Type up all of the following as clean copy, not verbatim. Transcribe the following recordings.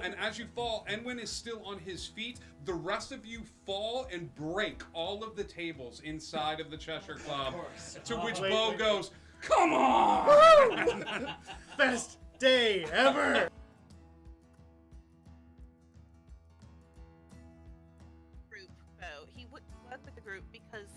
and as you fall, Enwin is still on his feet. The rest of you fall and break all of the tables inside of the Cheshire Club. To which Bo goes, "Come on!" Best day ever. Group, though, he would work with the group because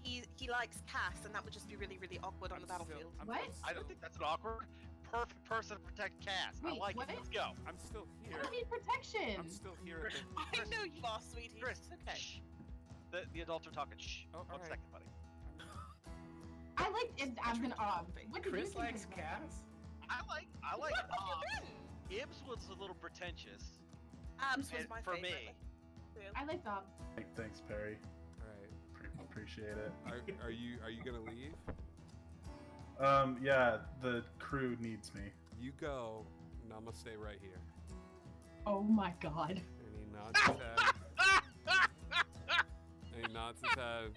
he likes Cass, and that would just be really, really awkward on the battlefield. What? I don't think that's an awkward. Perfect person to protect Cass. Wait, I like what? it. Let's go. I'm still here. I need protection. I'm still here. At the... I know you are, sweetie. Chris, It's okay. shh. The adults are talking. Shh. Oh, One alright. second, buddy. I like it. I'm gonna. What did you Chris think likes of that? Cass. I like. What have you been? Ibs was a little pretentious. Abs was And my for favorite. me. I like Bob. Thanks, Perry. All Appreciate it. right. Are you gonna leave? Yeah, the crew needs me. You go, and I'm gonna stay right here. Oh my god. And he nods his head. And he nods his head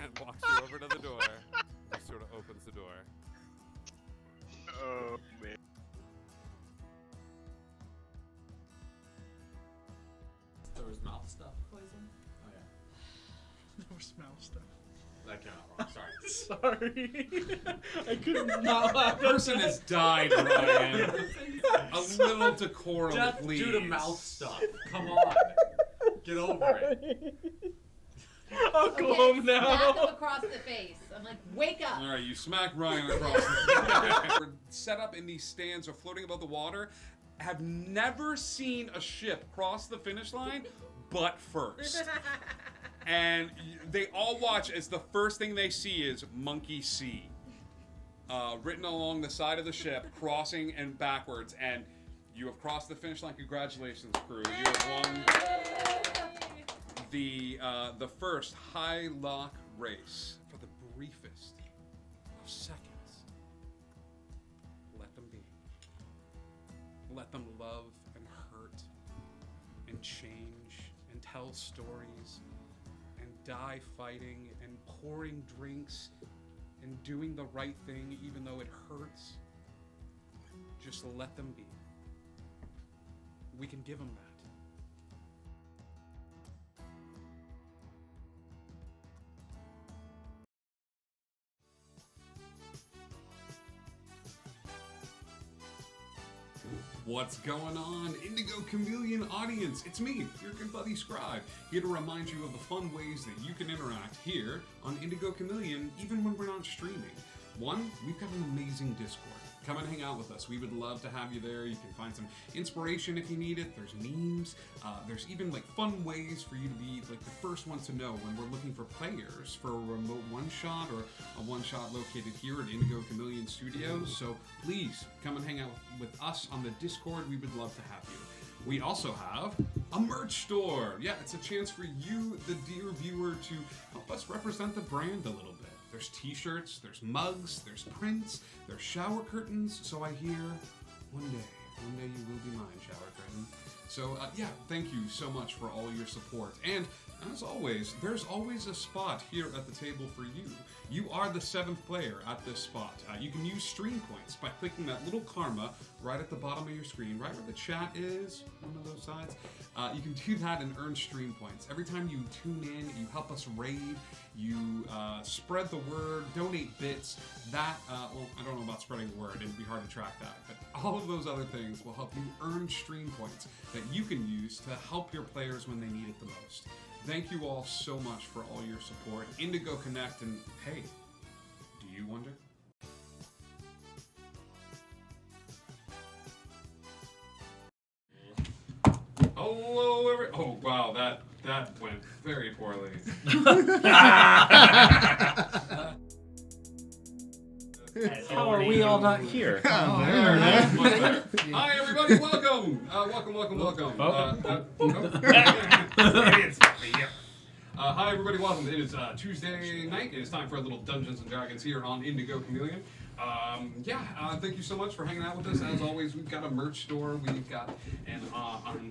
and walks you over to the door. And just sort of opens the door. Oh man. There was mouth stuff poison. Oh yeah. No smell stuff. That came out wrong. Sorry. Sorry. I could not laugh. The person has died, Ryan. A little decorum, Death please. due to mouth stuff. Come on. Get over it. I'll go home Smack now. him across the face. I'm like, wake up. All right, you smack Ryan across the We're set up in these stands or floating above the water. Have never seen a ship cross the finish line, but first. And they all watch as the first thing they see is Monkey C. Written along the side of the ship, crossing and backwards. And you have crossed the finish line. Congratulations, crew. You have won the first high lock race for the briefest of seconds. Let them be. Let them love and hurt and change and tell stories and die fighting and pouring drinks and doing the right thing even though it hurts. Just let them be. We can give them that. What's going on, Indigo Chameleon audience? It's me, your good buddy Scribe, here to remind you of the fun ways that you can interact here on Indigo Chameleon, even when we're not streaming. One, we've got an amazing Discord. Come and hang out with us. We would love to have you there. You can find some inspiration if you need it. There's memes. There's even like fun ways for you to be like the first one to know when we're looking for players for a remote one-shot or a one-shot located here at Indigo Chameleon Studios. So please come and hang out with us on the Discord. We would love to have you. We also have a merch store. Yeah, it's a chance for you, the dear viewer, to help us represent the brand a little bit. There's t-shirts, there's mugs, there's prints, there's shower curtains. So I hear one day you will be mine, shower curtain. So yeah, thank you so much for all your support. And as always, there's always a spot here at the table for you. You are the 7th player at this spot. You can use stream points by clicking that little karma right at the bottom of your screen, right where the chat is, one of those sides. You can do that and earn stream points. Every time you tune in, you help us raid, you spread the word, donate bits. That, well, I don't know about spreading the word, it'd be hard to track that, but all of those other things will help you earn stream points that you can use to help your players when they need it the most. Thank you all so much for all your support. Indigo Connect, and hey, do you wonder? Hello, oh wow, that went very poorly. How are we all not here? Hi everybody, welcome! Hi everybody, welcome. It is Tuesday night. It is time for a little Dungeons and Dragons here on Indigo Chameleon. Thank you so much for hanging out with us. As always, we've got a merch store. We've got an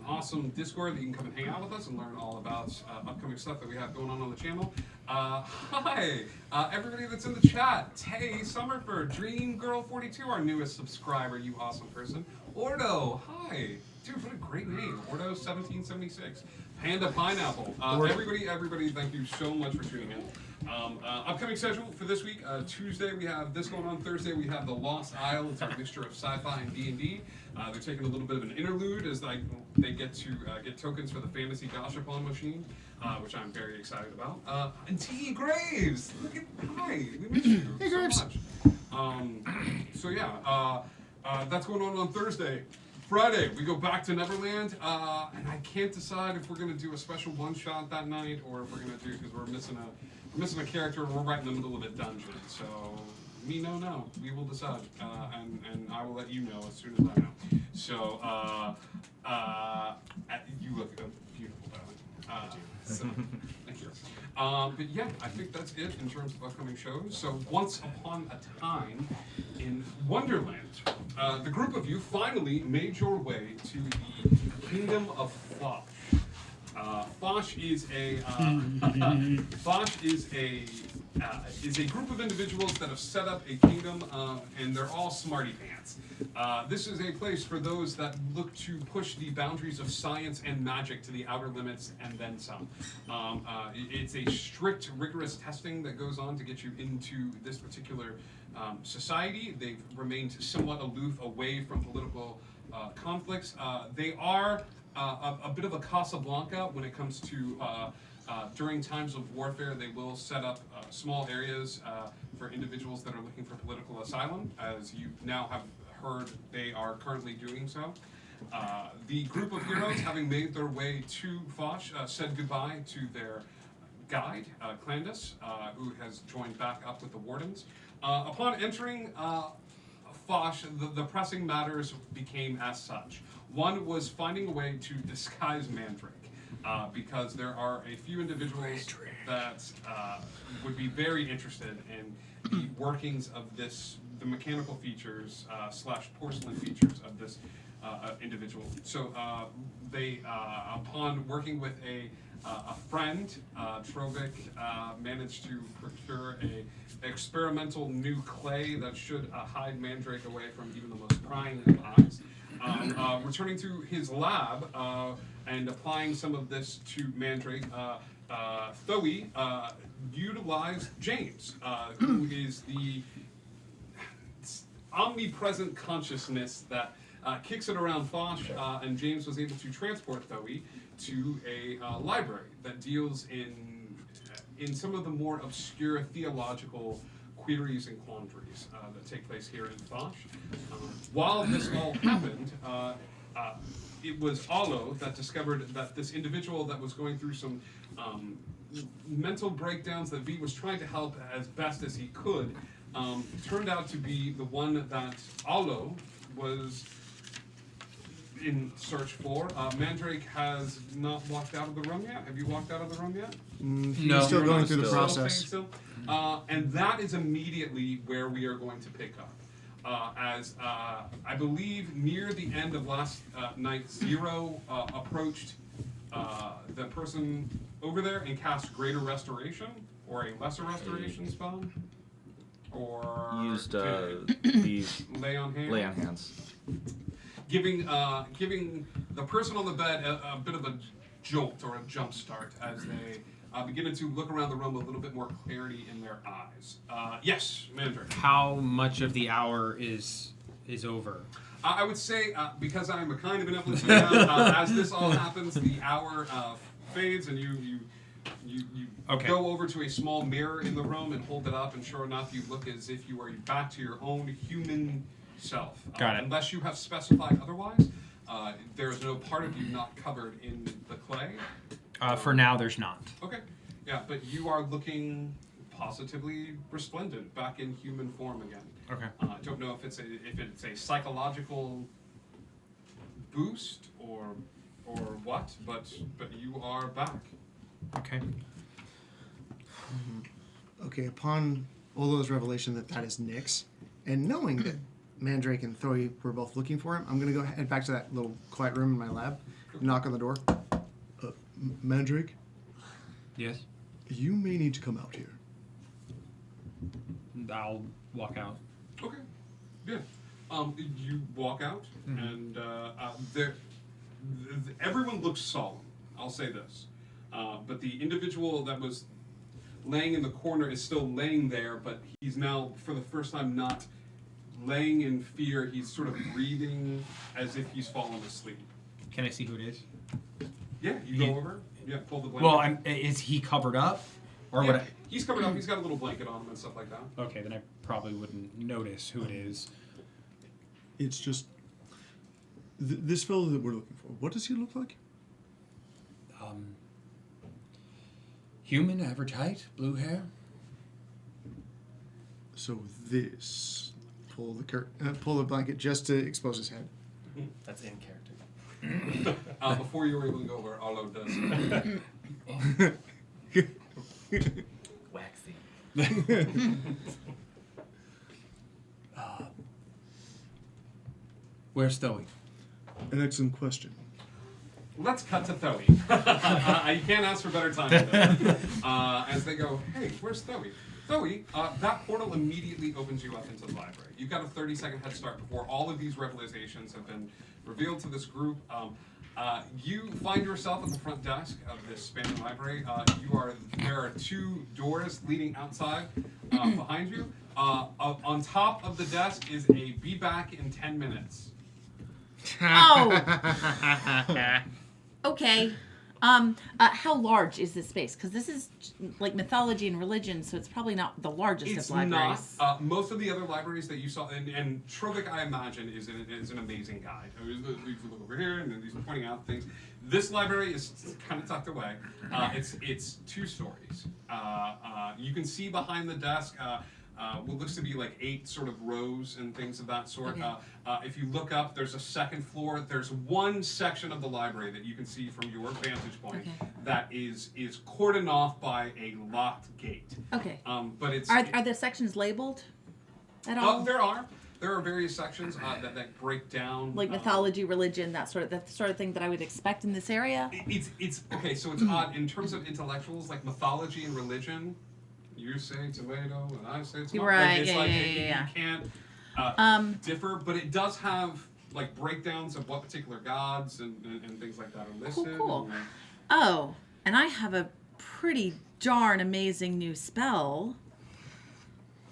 awesome Discord that you can come and hang out with us and learn all about upcoming stuff that we have going on the channel. Hi, everybody that's in the chat. Tay Summerford, Dream Girl 42, our newest subscriber, you awesome person. Ordo, hi. Dude, what a great name. Ordo 1776. Panda Pineapple. Everybody, thank you so much for tuning in. Upcoming schedule for this week, Tuesday we have this going on. Thursday we have The Lost Isle. It's a mixture of sci-fi and D&D. They're taking a little bit of an interlude as they get to get tokens for the Fantasy Gashapon machine, which I'm very excited about. And T. Graves! Hi, we missed you Hey, so Graves. much. So yeah, that's going on Thursday. Friday, we go back to Neverland, and I can't decide if we're gonna do a special one-shot that night or if we're gonna do, because we're missing a character. We're right in the middle of a dungeon, so me no. We will decide, and I will let you know as soon as I know. So, you look beautiful, darling. So, thank you. But yeah, I think that's it in terms of upcoming shows. So once upon a time in Wonderland, the group of you finally made your way to the Kingdom of Fosh. Fosh is a group of individuals that have set up a kingdom, and they're all smarty pants. This is a place for those that look to push the boundaries of science and magic to the outer limits and then some. It's a strict, rigorous testing that goes on to get you into this particular society. They've remained somewhat aloof away from political conflicts. They are a bit of a Casablanca when it comes to during times of warfare. They will set up small areas for individuals that are looking for political asylum. As you now have heard, they are currently doing so. The group of heroes, having made their way to Fosh, said goodbye to their guide, Clandus, who has joined back up with the Wardens. Upon entering Fosh, the pressing matters became as such. One was finding a way to disguise Mandrake, because there are a few individuals that would be very interested in the workings of this, the mechanical features / porcelain features of this individual. So they, upon working with a friend, Trovik managed to procure a experimental new clay that should hide Mandrake away from even the most prying of eyes. Returning to his lab and applying some of this to Mandrake, Thoe utilized James, who is the omnipresent consciousness that kicks it around Fosh, and James was able to transport Thoe to a library that deals in some of the more obscure theological queries and quandaries that take place here in Fosh. While this all happened, it was Allo that discovered that this individual that was going through some mental breakdowns that V was trying to help as best as he could, turned out to be the one that Allo was in search for. Mandrake has not walked out of the room yet. Have you walked out of the room yet? He's still going through the process. And that is immediately where we are going to pick up. As I believe near the end of last night, Zero approached the person over there and cast Greater Restoration, or a Lesser Restoration spell, or used the Lay on Hands. Lay on Hands. Giving the person on the bed a bit of a jolt or a jump start as they begin to look around the room with a little bit more clarity in their eyes. Yes, Mandrake. How much of the hour is over? I would say, because I'm a kind of benevolent man, as this all happens, the hour fades, and you Okay. go over to a small mirror in the room and hold it up, and sure enough, you look as if you are back to your own human self. Got it. Unless you have specified otherwise, there is no part of you not covered in the clay. For now, there's not. Okay. Yeah, but you are looking positively resplendent, back in human form again. Okay. I don't know if it's a psychological boost or what, but you are back. Okay. Okay, upon Olo's revelation that is Nyx, and knowing that Mandrake and Thoe were both looking for him, I'm going to go head back to that little quiet room in my lab, knock on the door. Mandrake, Yes. you may need to come out here. I'll walk out. Okay. Yeah. You walk out, and everyone looks solemn. I'll say this, but the individual that was laying in the corner is still laying there, but he's now, for the first time, not laying in fear. He's sort of breathing as if he's fallen asleep. Can I see who it is? Yeah, you go over. Yeah, pull the blanket. Well, is he covered up? Or yeah, would I... He's covered up. He's got a little blanket on him and stuff like that. Okay, then I probably wouldn't notice who it is. It's just this fellow that we're looking for. What does he look like? Human, average height, blue hair. So this. Pull the blanket just to expose his head. That's in character. Before you were able to go over, Arlo does. Waxy. Where's Thoey? An excellent question. Let's cut to Thoey. You can't ask for better time than that. As they go, hey, where's Thoey? Thoey, that portal immediately opens you up into the library. You've got a 30-second head start before all of these revelations have been revealed to this group. You find yourself at the front desk of this spanning library. There are two doors leading outside behind you. On top of the desk is a "Be back in 10 minutes." Oh. Okay. How large is this space? Because this is like mythology and religion, so it's probably not the largest It's of libraries. not. Most of the other libraries that you saw, and Trovik, I imagine, is an amazing guide. You look over here, and he's pointing out things. This library is kind of tucked away. It's 2 stories. You can see behind the desk what looks to be like 8 sort of rows and things of that sort. Okay. If you look up, there's a second floor. There's one section of the library that you can see from your vantage point that is cordoned off by a locked gate. Okay. But it's Are the sections labeled at all? There are various sections that break down Like mythology, religion, that sort of thing that I would expect in this area. It's okay. So it's odd in terms of intellectuals, like mythology and religion. You say tomato, and I say tomato. Right. It's Yeah, like yeah. you can't differ, but it does have like breakdowns of what particular gods and things like that are listed. Cool. Oh, and I have a pretty darn amazing new spell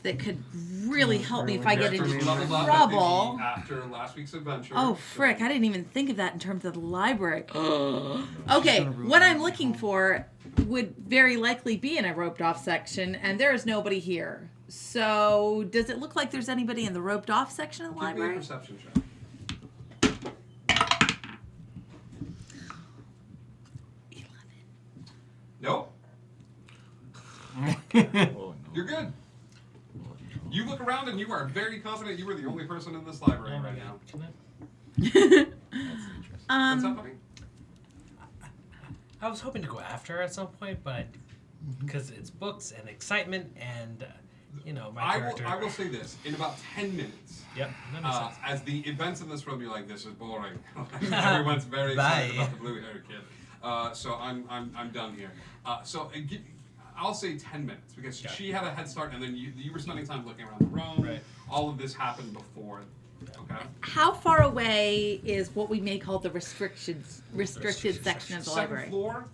that could really help me if I get into trouble. After last week's adventure. Oh, frick. I didn't even think of that in terms of the library. Okay, what I'm looking for would very likely be in a roped off section, and there is nobody here. So, does it look like there's anybody in the roped off section of the library? Give me a perception check. 11. Nope. You're good. You look around and you are very confident you are the only person in this library right now. That's interesting. What's up, buddy? I was hoping to go after her at some point, but because it's books and excitement and my character. I will say this in about 10 minutes. Yep. That makes sense. As the events in this world be like, this is boring. Everyone's very excited about the blue-haired kid. So I'm done here. I'll say 10 minutes because she had a head start, and then you were spending time looking around the room. Right. All of this happened before. Okay. How far away is what we may call the restricted section of the library? Second floor.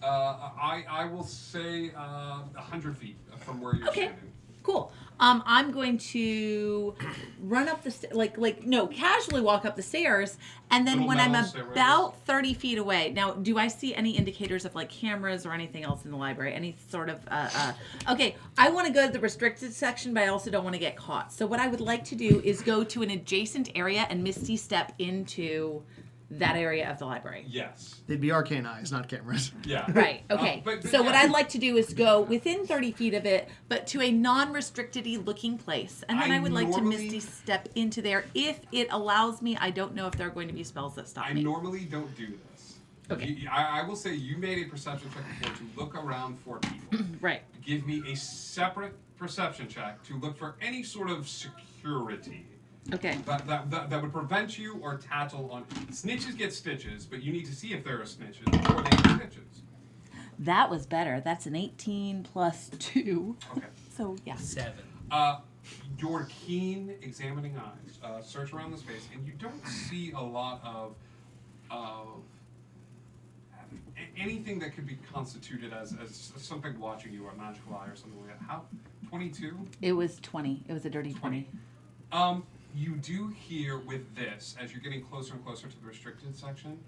I will say 100 feet from where you're standing. Cool. I'm going to run up the casually walk up the stairs, and then when I'm about 30 feet away. Now, do I see any indicators of like cameras or anything else in the library? Any sort of okay, I want to go to the restricted section, but I also don't want to get caught. So what I would like to do is go to an adjacent area and misty step into that area of the library. Yes. They'd be arcane eyes, not cameras. Yeah. Right, okay. So what I'd like to do is go within 30 feet of it, but to a non-restricted-y looking place. And then I would like to misty step into there if it allows me. I don't know if there are going to be spells that stop me. I normally don't do this. Okay. I will say you made a perception check before to look around for people. Right. Give me a separate perception check to look for any sort of security. Okay. That would prevent you or tattle on. Snitches get stitches, but you need to see if there are snitches before they get stitches. That was better. That's an 18 plus 2. Okay. So, yeah. 7. Your keen, examining eyes search around the space, and you don't see a lot of anything that could be constituted as something watching you, or a magical eye or something like that. How? 22? It was 20. It was a dirty 20. You do hear with this, as you're getting closer and closer to the restricted section,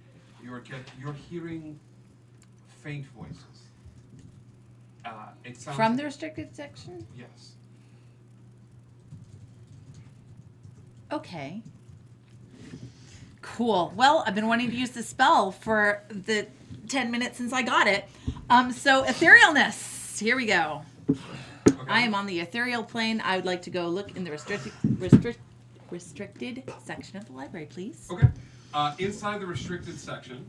you're hearing faint voices. It sounds From the restricted section? Yes. Okay. Cool. Well, I've been wanting to use the spell for the 10 minutes since I got it. So etherealness. Here we go. Okay. I am on the ethereal plane. I would like to go look in the restricted section of the library, please. Okay. Inside the restricted section,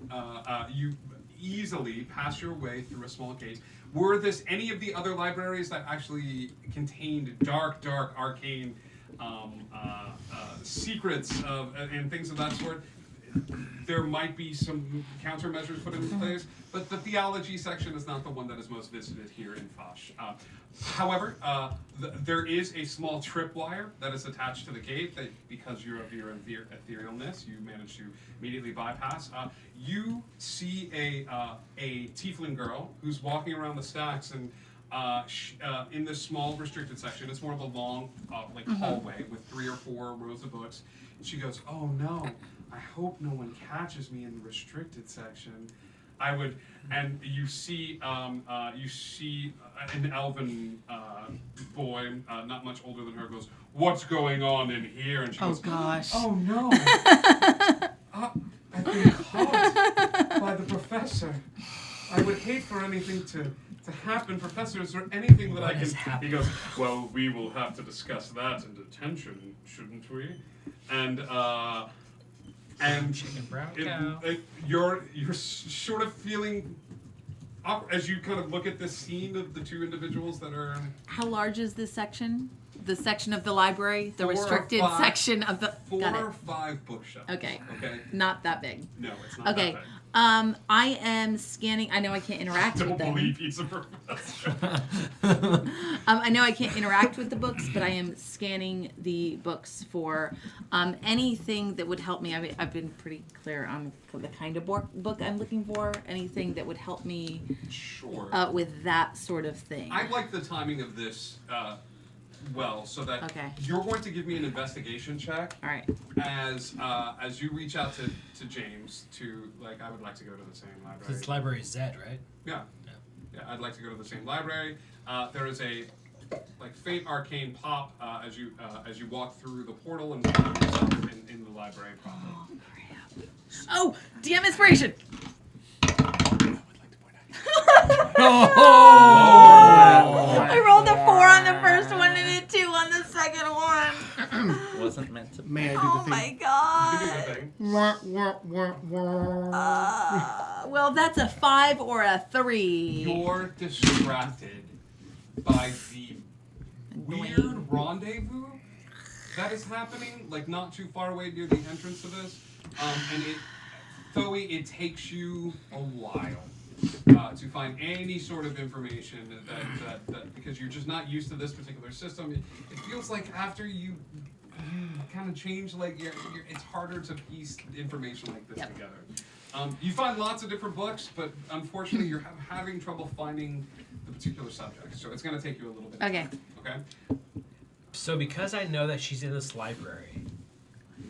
you easily pass your way through a small gate. Were this any of the other libraries that actually contained dark, arcane secrets and things of that sort, there might be some countermeasures put into place, but the theology section is not the one that is most visited here in Fosh. However, there is a small tripwire that is attached to the gate that, because you're of your etherealness, you manage to immediately bypass. You see a tiefling girl who's walking around the stacks, and in this small restricted section, it's more of a long hallway with 3 or 4 rows of books. And she goes, "Oh no, I hope no one catches me in the restricted section. I would," and you see an elven boy, not much older than her, goes, "What's going on in here?" And she goes, gosh. "Oh no, I've been caught by the professor. I would hate for anything to happen. Professor, is there anything that I can..." He goes, "Well, we will have to discuss that in detention, shouldn't we?" And Chicken brown cow. you're sort of feeling awkward as you kind of look at this scene of the 2 individuals that are... How large is this section? The section of the library? The 4 or restricted 5 section of the... 4 Got it. or 5 bookshelves. Okay. Okay. Not that big. No, it's not Okay. that big. I am scanning. I know I can't interact with Don't them. believe he's a professor. I know I can't interact with the books, but I am scanning the books for anything that would help me. I've been pretty clear on the kind of book I'm looking for. Anything that would help me Sure. with that sort of thing. I like the timing of this so that Okay. you're going to give me an investigation check. All right. As you reach out to James to, I would like to go to the same library. This library is Zed, right? Yeah, I'd like to go to the same library. There is a faint arcane pop as you walk through the portal and find yourself in the library proper. Oh, crap. Oh, DM inspiration. I rolled a 4 on the first one and a 2 on the second one. Wasn't meant to. May I do the Oh thing? my You god. can do the thing. Well, that's a 5 or a 3. You're distracted by the weird rendezvous that is happening, not too far away near the entrance to this. And it takes you a while to find any sort of information that because you're just not used to this particular system. It feels like after you kind of change, it's harder to piece information like this together. You find lots of different books, but unfortunately you're having trouble finding the particular subject. So it's going to take you a little bit. Okay. Okay. So because I know that she's in this library,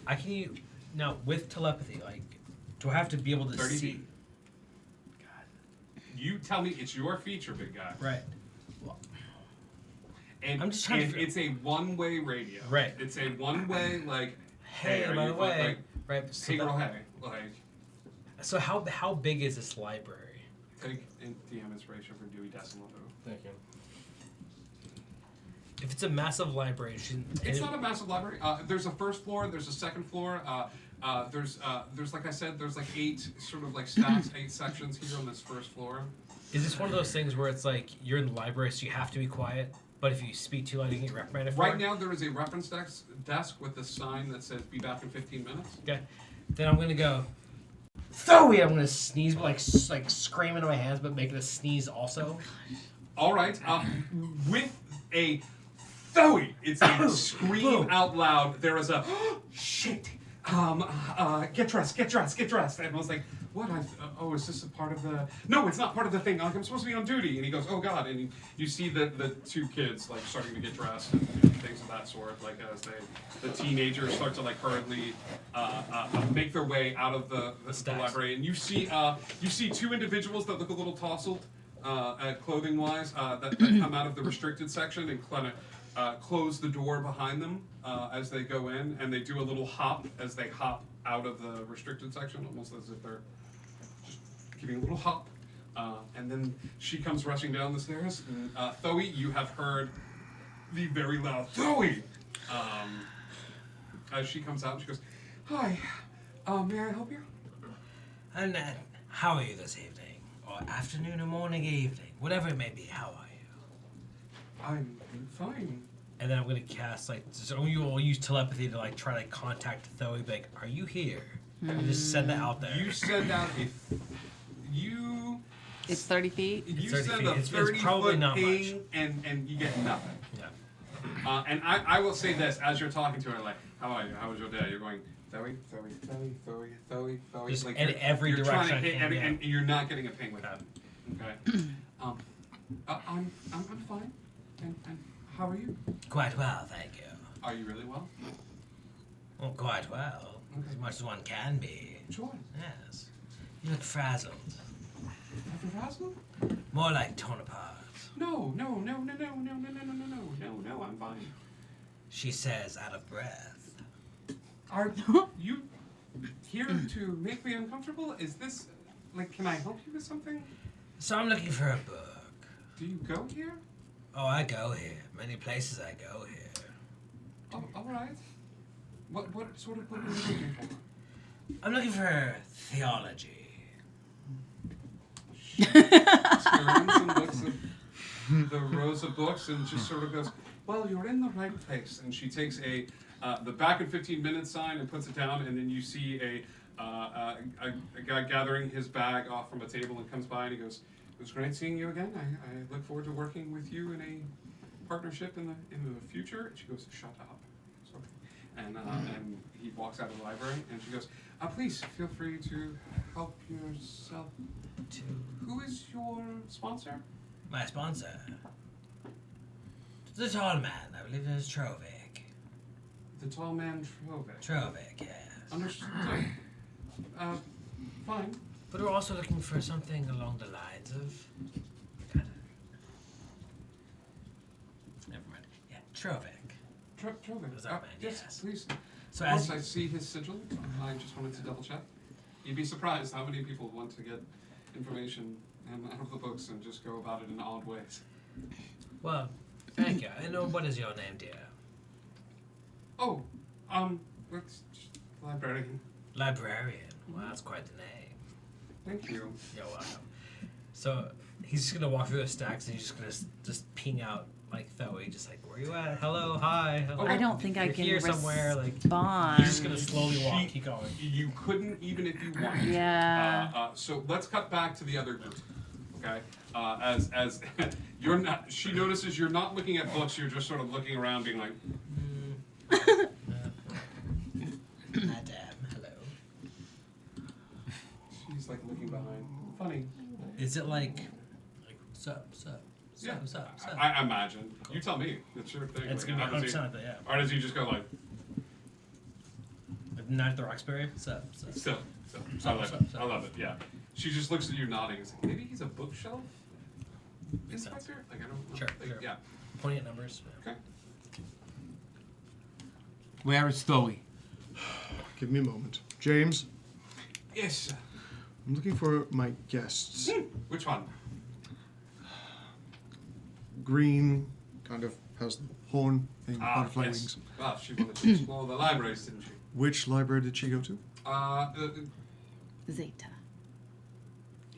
I can now with telepathy. Do I have to be able to 30 see? feet. You tell me it's your feature, big guy. Right. And, I'm just trying and to it's a one-way radio. Right. It's a one-way, Hey, are by you the way. Right. Hey, girl, hey. So how big is this library? Take DM inspiration from Dewey Decimal. Thank you. If it's a massive library, It's not a massive library. There's a first floor. There's a second floor. There's like I said, there's 8 sort of stacks, 8 sections here on this first floor. Is this one of those things where it's you're in the library, so you have to be quiet, but if you speak too loud, you get reprimanded for it? Right now, there is a reference desk with a sign that says "Be back in 15 minutes." Okay. Then I'm gonna go. Zoe! I'm gonna sneeze, but scream into my hands, but make it a sneeze also. All right. With a Zoe, it's a scream out loud. There is a shit. Get dressed. And I was like, what? Oh, is this a part of the? No, it's not part of the thing. Like, I'm supposed to be on duty. And he goes, oh God. And you see the two kids like starting to get dressed and things of that sort. Like as the teenagers start to like hurriedly make their way out of the library. And you see two individuals that look a little tousled, clothing wise, that come out of the restricted section and kind of. Close the door behind them as they go in, and they do a little hop as they hop out of the restricted section, almost as if they're just giving a little hop. And then she comes rushing down the stairs. And, Thoe, you have heard the very loud Thoe as she comes out and she goes, "Hi, may I help you?" And how are you this evening? Or afternoon or morning, evening? Whatever it may be, how are you? I'm fine. And then I'm gonna cast so you will use telepathy to like try to contact Thoe, be like, "Are you here?" And just send that out there. You send out you. It's 30 feet. You 30 send feet. a It's 30 probably foot not ping, much. and you get nothing. Yeah. And I will say this as you're talking to her, like, how are you? How was your day? You're going, Thoe. Just Like in every you're direction trying to I hit can, and you're not getting a ping with that. Okay. I'm fine. And how are you? Quite well, thank you. Are you really well? Well, quite well. Okay. As much as one can be. Sure. Yes. You look frazzled. Frazzled? More like torn apart. No, I'm fine. She says, out of breath. Are you here to make me uncomfortable? Is this, like, can I help you with something? So I'm looking for a book. Do you go here? Oh, I go here. Many places I go here. Oh, all right. What sort of book are you looking for? I'm looking for theology. Skirrings and looks at the rows of books and just sort of goes, well, you're in the right place. And she takes the back in 15 minutes sign and puts it down, and then you see a guy gathering his bag off from a table and comes by and he goes, it was great seeing you again. I look forward to working with you in a partnership in the future. And she goes, shut up. Sorry. And he walks out of the library and she goes, please feel free to help yourself. Who is your sponsor? My sponsor? The tall man. I believe it is Trovik. The tall man Trovik. Trovik, yes. Understood. Fine. But we're also looking for something along the lines of... Never mind. Yeah, Trovik. Trovik. Was that man? Yes, please. So Once as I see his sigil, I just wanted to double check. You'd be surprised how many people want to get information out of the books and just go about it in odd ways. Well, thank you. And what is your name, dear? Oh, it's just librarian. Librarian. Wow, that's quite the name. Thank you. You're welcome. So he's just gonna walk through the stacks and he's just gonna just ping out like Thoe, just like, where you at? Hello, hi. Hello. I don't think I You're can here somewhere. Like respond. you're just gonna slowly walk. Keep going. You couldn't even if you wanted. Yeah. So let's cut back to the other group. Okay. As you're not, she notices you're not looking at books. You're just sort of looking around, being like. Madam, hello. She's like looking behind. Funny. Is it like sup? Yeah, I imagine. Cool. You tell me. It's your thing. It's like, gonna be how does 100% like that, yeah. Or does he just go like? Night at the Roxbury? Sup. I love it. Yeah. She just looks at you nodding. It's like, maybe he's a bookshelf inspector? Like, I don't know. Sure. Yeah. Pointing at numbers. Okay. Where is Thoe? Give me a moment. James, Yes, sir. I'm looking for my guests. Which one? Green, kind of has the horn thing, butterfly yes. wings. Well, she wanted to explore the libraries, didn't she? Which library did she go to? Zeta.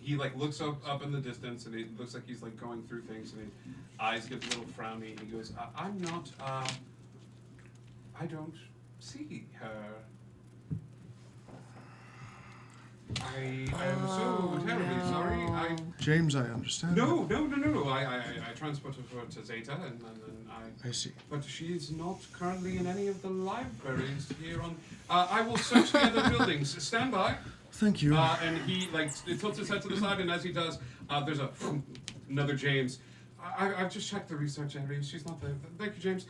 He like looks up in the distance and it looks like he's like going through things and his eyes get a little frowny. He goes, I'm not, I don't see her. I am so terribly sorry. James, I understand. No. I transported her to Zeta, and then I see. But she is not currently in any of the libraries here on. I will search the other buildings. Stand by. Thank you. And he tilts his head to the side, and as he does, there's another James. I've just checked the research area. She's not there. Thank you, James.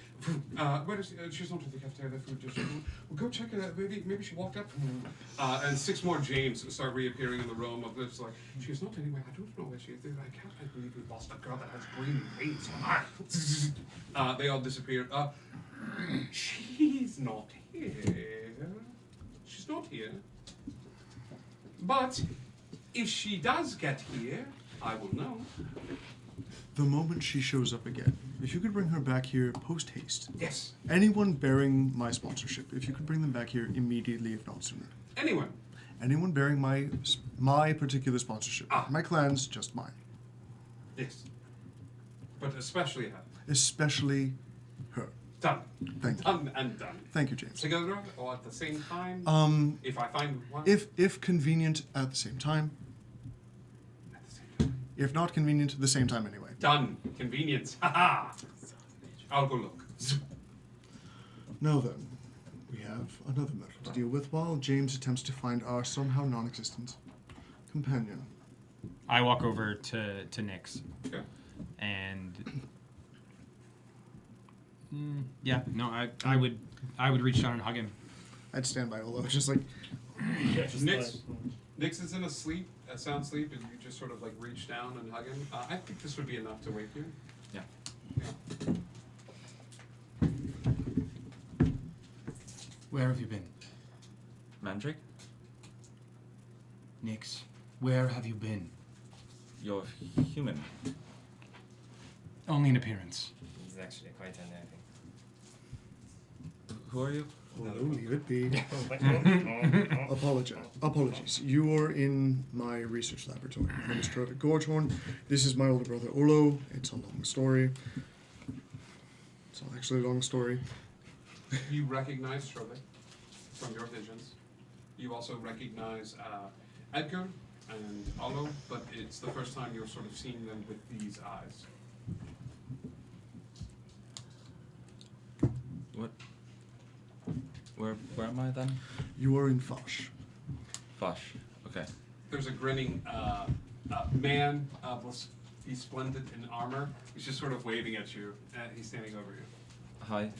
Where is she? She's not at the cafeteria. The food just. Well, go check it out. Maybe she walked up. And 6 more James start reappearing in the room of this. Like, she's not anywhere. I don't know where she is. I can't believe we lost a girl that has green veins on her. They all disappeared. She's not here. She's not here. But if she does get here, I will know. The moment she shows up again, if you could bring her back here post haste. Yes. Anyone bearing my sponsorship, if you could bring them back here immediately, if not sooner. Anyone. Anyone bearing my particular sponsorship. My clan's just mine. Yes. But especially her. Especially her. Done. Thank you. Done and done. Thank you, James. Together or at the same time? If I find one? If convenient, at the same time. At the same time. If not convenient, the same time anyway. Done. Convenience. Haha. I'll go look. Now then, we have another matter to deal with while James attempts to find our somehow non-existent companion. I walk over to Nyx. Okay. And I would reach down and hug him. I'd stand by Olo, just like Nyx is in a sound sleep, and you just sort of like reach down and hug him. I think this would be enough to wake you. Yeah. Where have you been? Mandrake? Nyx, where have you been? You're human. Only in appearance. He's actually quite unnerving. Who are you? Olo, leave it be. Apologies. You are in my research laboratory. My name is Trovic Gorgehorn. This is my older brother Olo. It's a long story. It's not actually a long story. You recognize Trovic from your visions. You also recognize Edgar and Olo, but it's the first time you're sort of seeing them with these eyes. What? Where am I then? You are in Fosh. Fosh. Okay. There's a grinning man, he's splendid in armor. He's just sort of waving at you, and he's standing over you. Hi.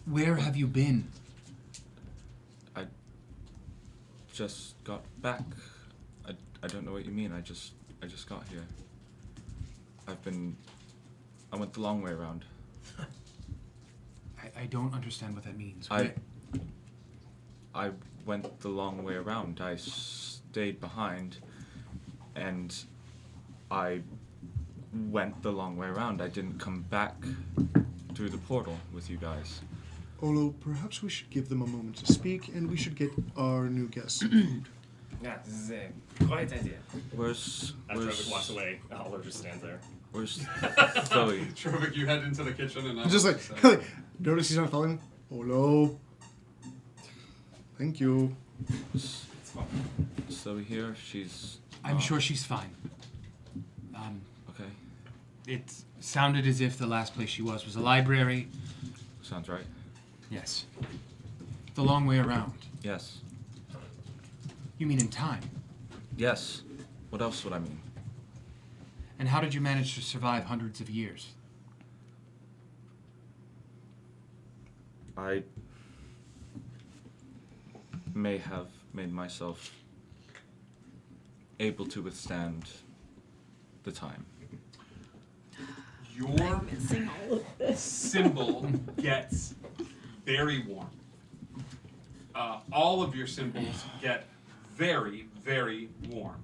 Where have you been? I just got back. I don't know what you mean. I just got here. I went the long way around. I don't understand what that means. I went the long way around. I stayed behind, and I went the long way around. I didn't come back through the portal with you guys. Olo, perhaps we should give them a moment to speak, and we should get our new guests some food. Yeah, this is a great idea. Where's Trovic walks away, Olo just stands there. Where's Zoe? Trovic, you head into the kitchen and Just like, notice he's not following. Olo. Thank you. Zoe here. She's. I'm sure she's fine. Okay. It sounded as if the last place she was a library. Sounds right. Yes. The long way around. Yes. You mean in time? Yes. What else would I mean? And how did you manage to survive hundreds of years? I may have made myself able to withstand the time. Your symbol gets very warm. All of your symbols get very, very warm.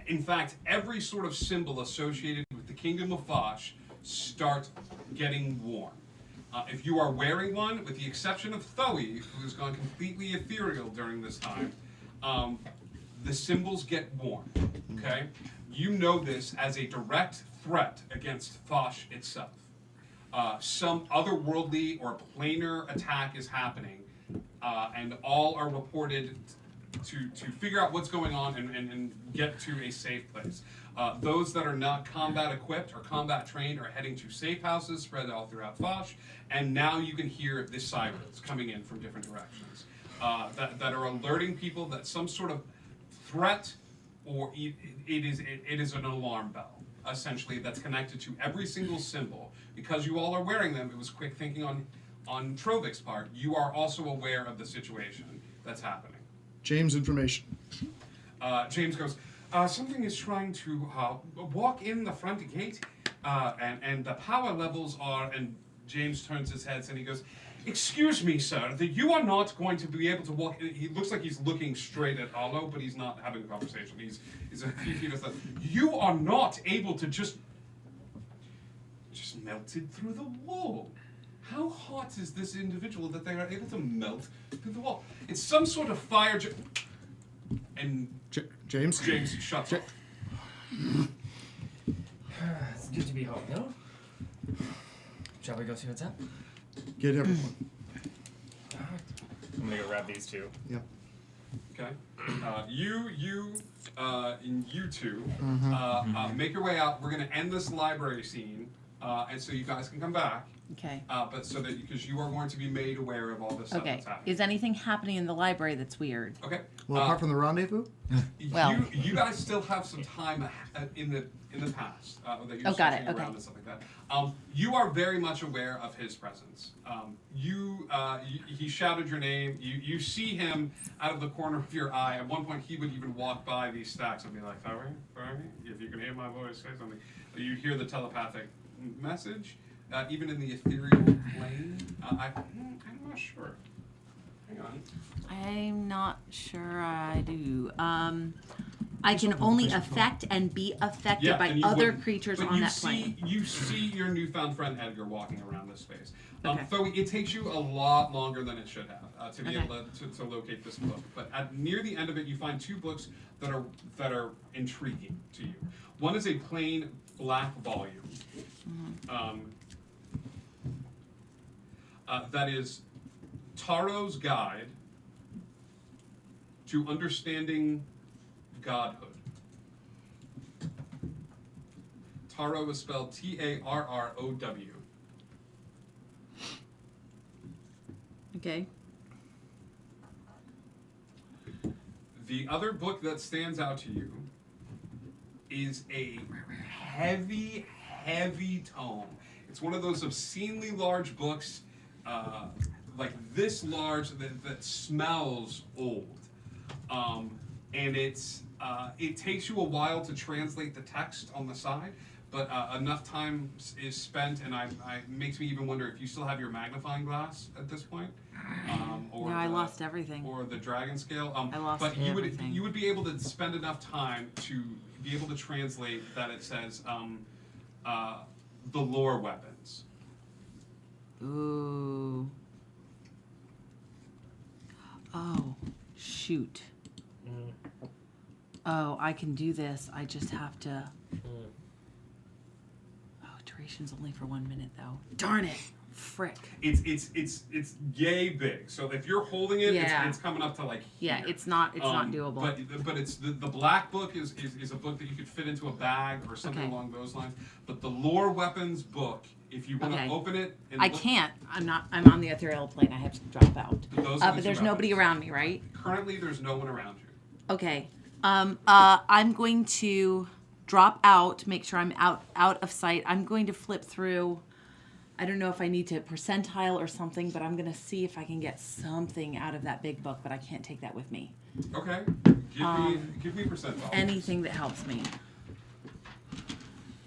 In fact, every sort of symbol associated with the Kingdom of Fosh start getting warm. If you are wearing one, with the exception of Thoe, who has gone completely ethereal during this time, the symbols get warm, okay? You know this as a direct threat against Fosh itself. Some otherworldly or planar attack is happening. and all are reported to figure out what's going on and get to a safe place. Those that are not combat equipped or combat trained are heading to safe houses spread all throughout Foch, and now you can hear the sirens coming in from different directions that are alerting people that some sort of threat or it is an alarm bell, essentially, that's connected to every single symbol. Because you all are wearing them, it was quick thinking on Trovik's part. You are also aware of the situation that's happening. James information. James goes, something is trying to walk in the front gate, and the power levels are, and James turns his head and he goes, excuse me, sir, that you are not going to be able to walk. He looks like he's looking straight at Arlo, but he's not having a conversation. He's a few feet aside. You are not able to just melted through the wall. How hot is this individual that they are able to melt through the wall? It's some sort of fire. And James shuts up. It's good to be home, no? Shall we go see what's up? Get everyone. I'm gonna go grab these two. Yep. Okay. You two make your way out. We're gonna end this library scene, and so you guys can come back. Okay. But so that because you are going to be made aware of all this stuff Okay. that's happening. Is anything happening in the library that's weird? Okay. Well, apart from the rendezvous? Well. You guys still have some time in the past that you're got searching it, okay. around and stuff like that. You are very much aware of his presence. He shouted your name. You see him out of the corner of your eye. At one point, he would even walk by these stacks and be like, "Sorry, if you can hear my voice, say something." You hear the telepathic message, even in the ethereal plane. I'm not sure. Hang on. I'm not sure I do. I can only affect and be affected by and you other wouldn't. creatures But on you that see, plane. You see your newfound friend Edgar walking around this space. Okay. Though it takes you a lot longer than it should have to be Okay. able to locate this book. But near the end of it, you find two books that are intriguing to you. One is a plain black volume. That is Taro's Guide to Understanding Godhood. Taro is spelled Tarrow. Okay. The other book that stands out to you is a heavy, heavy tome. It's one of those obscenely large books, like this large, that smells old. And it takes you a while to translate the text on the side, but enough time is spent, and it makes me even wonder if you still have your magnifying glass at this point. No, I lost everything. Or the dragon scale. I lost but you everything. you would be able to spend enough time to be able to translate that it says the lore weapons. Ooh. Oh, shoot. Oh, I can do this. I just have to. Oh, duration's only for 1 minute though. Darn it! Frick. It's yay big. So if you're holding it, Yeah. it's coming up to like here. Yeah, it's not doable. But it's the black book is a book that you could fit into a bag or something Okay. along those lines. But the lore weapons book, if you want to Okay. open it, and I look- can't. I'm on the ethereal plane. I have to drop out. Those are the But two there's nobody weapons. around me, right? Currently, there's no one around you. Okay. I'm going to drop out, make sure I'm out of sight. I'm going to flip through. I don't know if I need to percentile or something, but I'm going to see if I can get something out of that big book, but I can't take that with me. Okay. Give me percentile. Anything that helps me.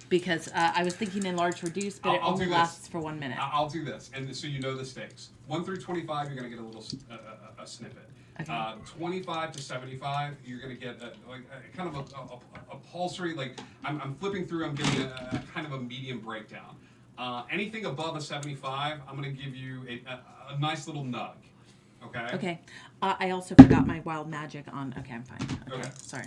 Because I was thinking enlarge reduce, but it I'll only do this. lasts for 1 minute. I'll do this, and so you know the stakes. 1 through 25, you're gonna get a little a snippet. Okay. 25 to 75, you're gonna get a kind of a pulsory. Like I'm flipping through, I'm getting a kind of a medium breakdown. Anything above a 75, I'm gonna give you a nice little nug. Okay. Okay. I also forgot my wild magic on. Okay, I'm fine. Okay. Sorry.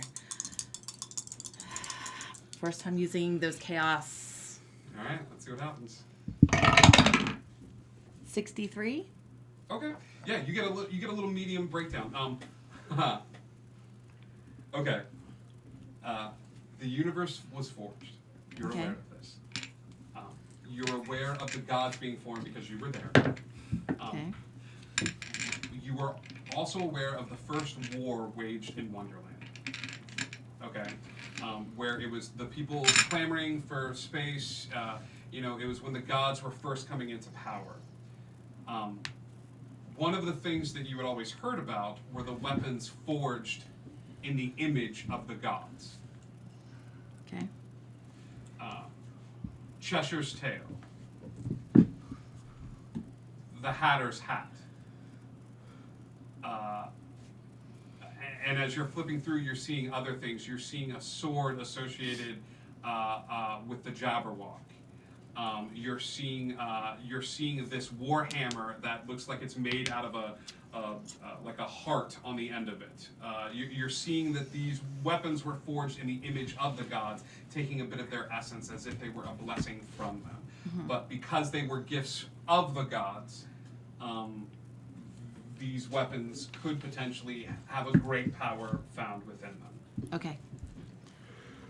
First time using those chaos. All right. Let's see what happens. 63. Okay. Yeah, you get a little medium breakdown. Okay. The universe was forged. You're Okay. aware of this. You're aware of the gods being formed because you were there. Okay. You were also aware of the first war waged in Wonderland. Okay. Where it was the people clamoring for space. It was when the gods were first coming into power. One of the things that you had always heard about were the weapons forged in the image of the gods. Okay. Cheshire's tail. The Hatter's hat. And as you're flipping through, you're seeing other things. You're seeing a sword associated with the Jabberwock. You're seeing this warhammer that looks like it's made out of like a heart on the end of it. You're seeing that these weapons were forged in the image of the gods, taking a bit of their essence as if they were a blessing from them. Mm-hmm. But because they were gifts of the gods, these weapons could potentially have a great power found within them. Okay.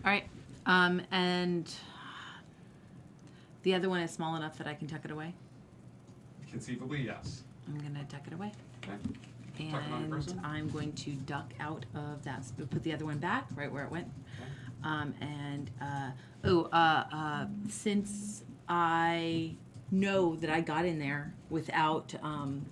All right. And the other one is small enough that I can tuck it away. Conceivably, yes. I'm gonna tuck it away. Okay. Tuck it on And person. I'm going to duck out of that. Put the other one back right where it went. Since I know that I got in there without in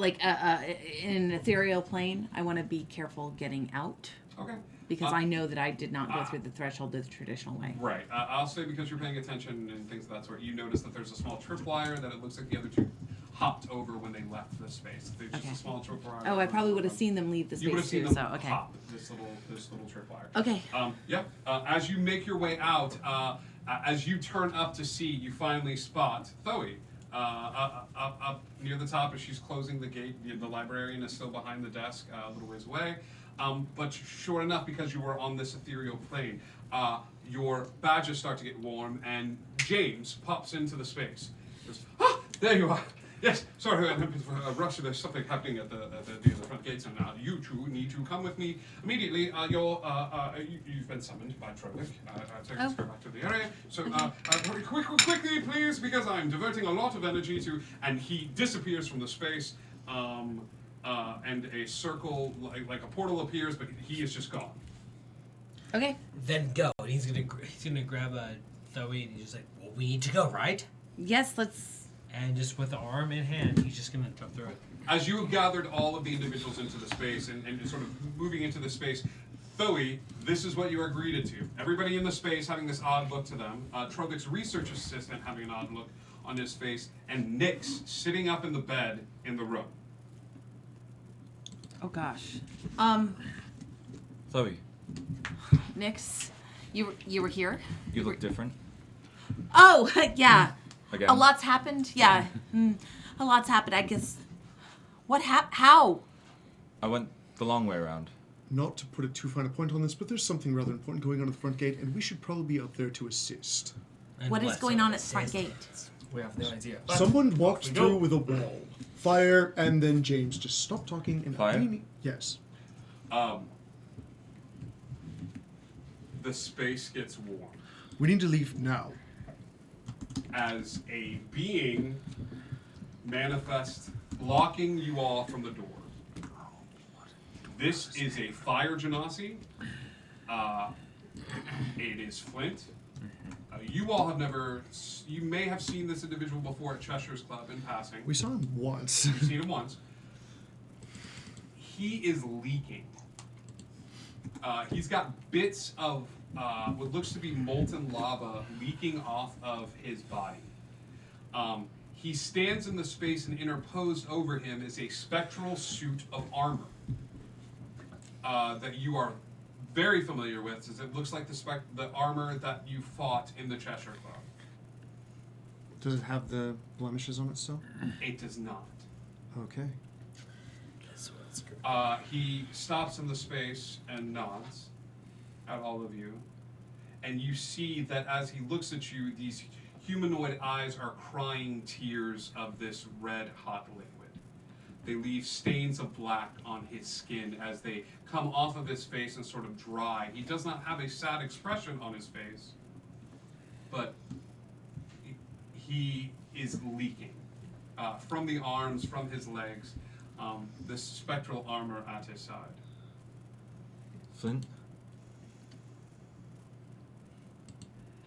an ethereal plane, I want to be careful getting out. Okay. Because I know that I did not go through the threshold the traditional way. Right. I'll say because you're paying attention and things of that sort, you notice that there's a small tripwire that it looks like the other two hopped over when they left the space. There's just a small tripwire. Oh, I probably would have seen them leave the You would have space seen too. them So okay. hop this little tripwire. Okay. As you make your way out, as you turn up to see, you finally spot Thoe. Up near the top as she's closing the gate. The librarian is still behind the desk, a little ways away. But sure enough, because you were on this ethereal plane, your badges start to get warm, and James pops into the space. He goes, there you are. Yes, sorry, I'm a bit of a rush. There's something happening at the front gates, and you two need to come with me immediately. You've been summoned by Trovic. Take us back to the area. So, quickly, please, because I'm diverting a lot of energy to. And he disappears from the space. And a circle, like a portal appears, but he is just gone. Okay. Then go. And he's gonna grab a Thoe and he's just like, well, we need to go, right? Yes, let's. And just with the arm in hand, he's just gonna jump through it. As you have gathered all of the individuals into the space and sort of moving into the space, Thoe, this is what you are greeted to. Everybody in the space having this odd look to them. Trovic's research assistant having an odd look on his face, and Nyx sitting up in the bed in the room. Oh gosh. Thoe, Nyx, you were here. you look different. Oh yeah. Again. A lot's happened. Yeah. A lot's happened. I guess. What how? I went the long way around. Not to put a too fine a point on this, but there's something rather important going on at the front gate, and we should probably be up there to assist. And what is going on at the front gate? We have no idea. Someone walked through with a wall. Fire, and then James just stopped talking and Fire? Yes. The space gets warm. We need to leave now. As a being manifests, blocking you all from the door. This is a fire genasi. It is Flint. You all have never. You may have seen this individual before at Cheshire's Club in passing. We saw him once. You've seen him once. He is leaking. He's got bits of what looks to be molten lava leaking off of his body. He stands in the space, and interposed over him is a spectral suit of armor that you are very familiar with, as it looks like the armor that you fought in the Cheshire Club. Does it have the blemishes on it still? It does not. Okay. He stops in the space and nods at all of you. And you see that as he looks at you, these humanoid eyes are crying tears of this red hot liquid. They leave stains of black on his skin as they come off of his face and sort of dry. He does not have a sad expression on his face, but he is leaking from the arms, from his legs, this spectral armor at his side. Flint?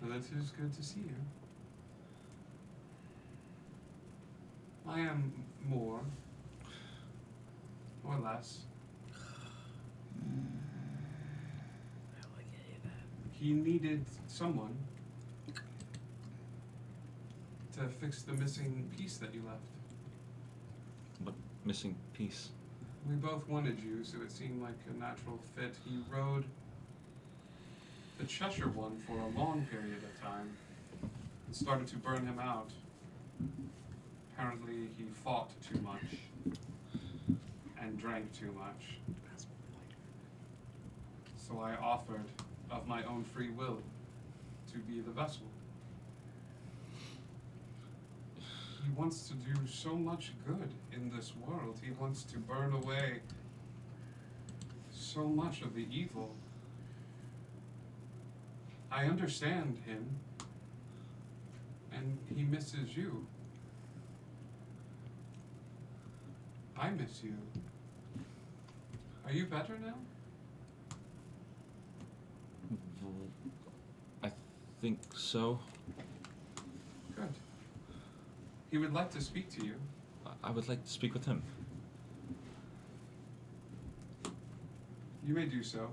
Well, it is good to see you. I am more or less. He needed someone to fix the missing piece that you left. What missing piece? We both wanted you, so it seemed like a natural fit. He rode the Cheshire one for a long period of time. It started to burn him out. Apparently he fought too much and drank too much. So I offered of my own free will to be the vessel. He wants to do so much good in this world. He wants to burn away so much of the evil. I understand him, and he misses you. I miss you. Are you better now? I think so. Good. He would like to speak to you. I would like to speak with him. You may do so.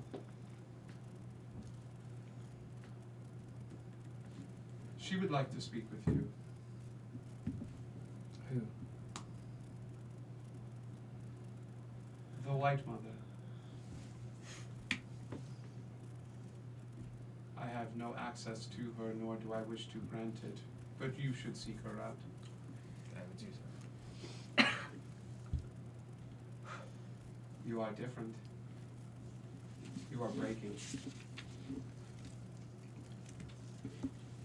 She would like to speak with you. Who? The White Mother. I have no access to her, nor do I wish to grant it, but you should seek her out. I would do so. You are different. You are breaking.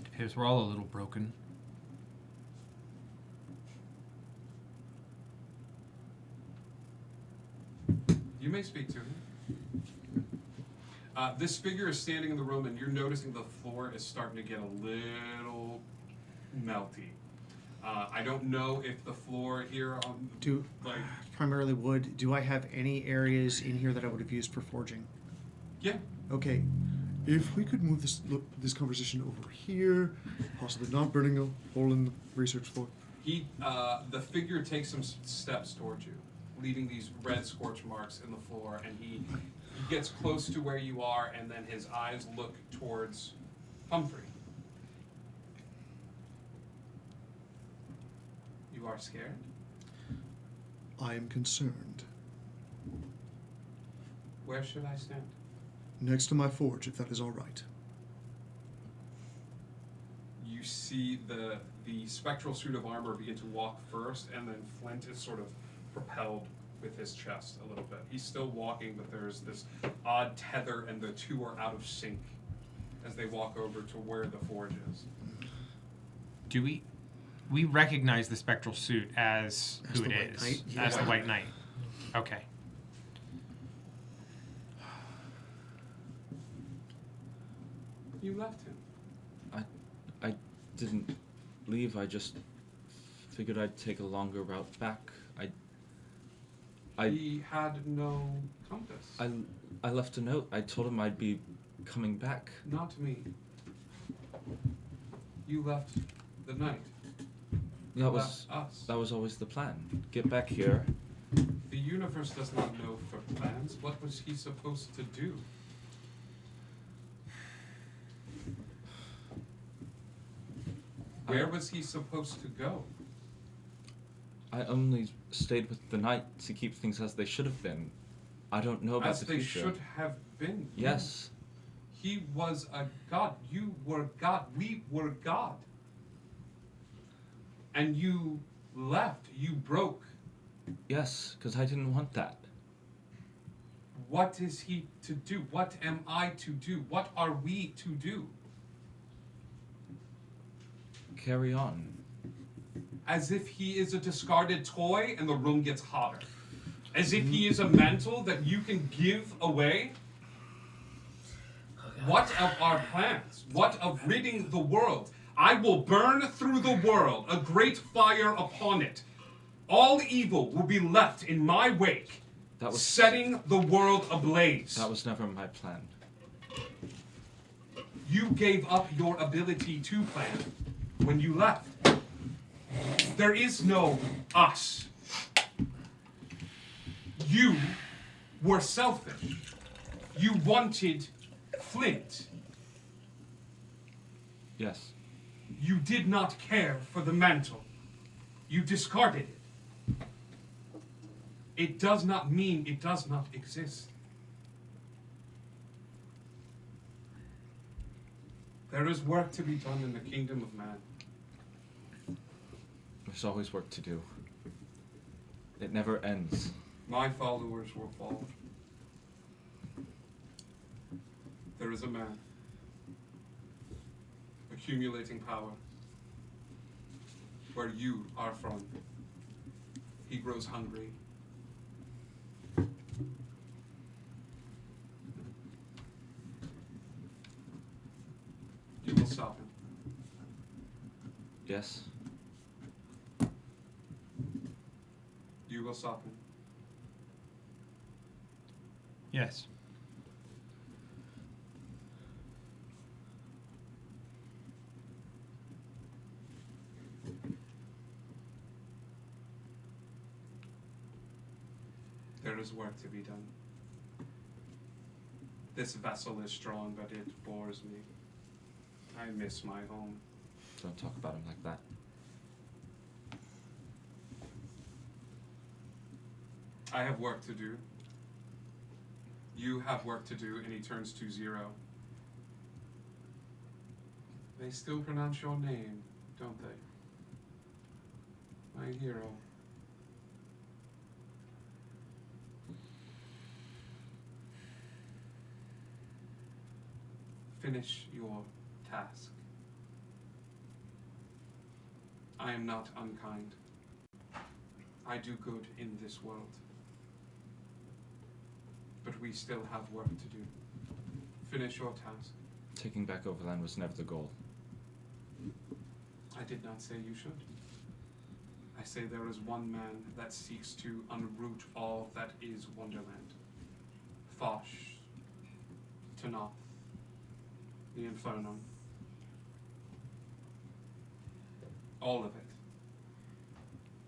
Appears we're all a little broken. You may speak to him. This figure is standing in the room, and you're noticing the floor is starting to get a little melty. I don't know if the floor here on primarily wood. Do I have any areas in here that I would have used for forging? Yeah. Okay. If we could move this conversation over here, possibly not burning a hole in the research floor. The figure takes some steps towards you, leaving these red scorch marks in the floor, and he gets close to where you are, and then his eyes look towards Humphrey. You are scared? I am concerned. Where should I stand? Next to my forge, if that is all right. You see the spectral suit of armor begin to walk first, and then Flint is sort of propelled with his chest a little bit. He's still walking, but there's this odd tether, and the two are out of sync as they walk over to where the forge is. Do we recognize the spectral suit as who it is? As the White Knight. Okay. You left him. I didn't leave. I just figured I'd take a longer route back. He had no compass. I left a note. I told him I'd be coming back. Not me. You left the night. That was us. That was always the plan. Get back here. The universe does not know for plans. What was he supposed to do? Where was he supposed to go? I only stayed with the night to keep things as they should have been. I don't know about as the they future. should have been. Yes. He was a god. You were God. We were God. And you left. You broke. Yes, because I didn't want that. What is he to do? What am I to do? What are we to do? Carry on. As if he is a discarded toy and the room gets hotter. As if he is a mantle that you can give away. What of our plans? What of ridding the world? I will burn through the world, a great fire upon it. All evil will be left in my wake, setting the world ablaze. That was never my plan. You gave up your ability to plan when you left. There is no us. You were selfish. You wanted Flint. Yes. You did not care for the mantle. You discarded it. It does not mean it does not exist. There is work to be done in the kingdom of man. There's always work to do. It never ends. My followers will fall. There is a man accumulating power where you are from. He grows hungry. You will stop him. Yes. You will stop him. Yes. There is work to be done. This vessel is strong, but it bores me. I miss my home. Don't talk about him like that. I have work to do. You have work to do, and he turns to 0. They still pronounce your name, don't they? My hero. Finish your task. I am not unkind. I do good in this world. But we still have work to do. Finish your task. Taking back Overland was never the goal. I did not say you should. I say there is one man that seeks to unroot all that is Wonderland. Fosh, Tanoth, the Inferno. All of it.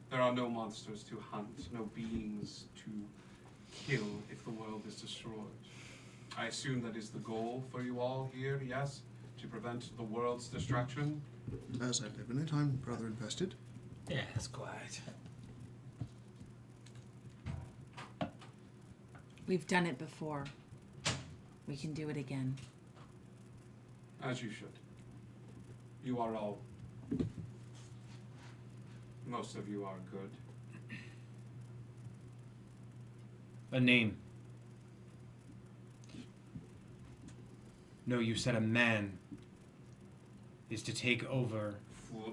There are no monsters to hunt, no beings to kill if the world is destroyed. I assume that is the goal for you all here, yes? To prevent the world's destruction? As I live in it, I'm rather invested. Yeah, that's quiet. We've done it before. We can do it again. As you should. You are all... Most of you are good. A name. No, you said a man is to take over.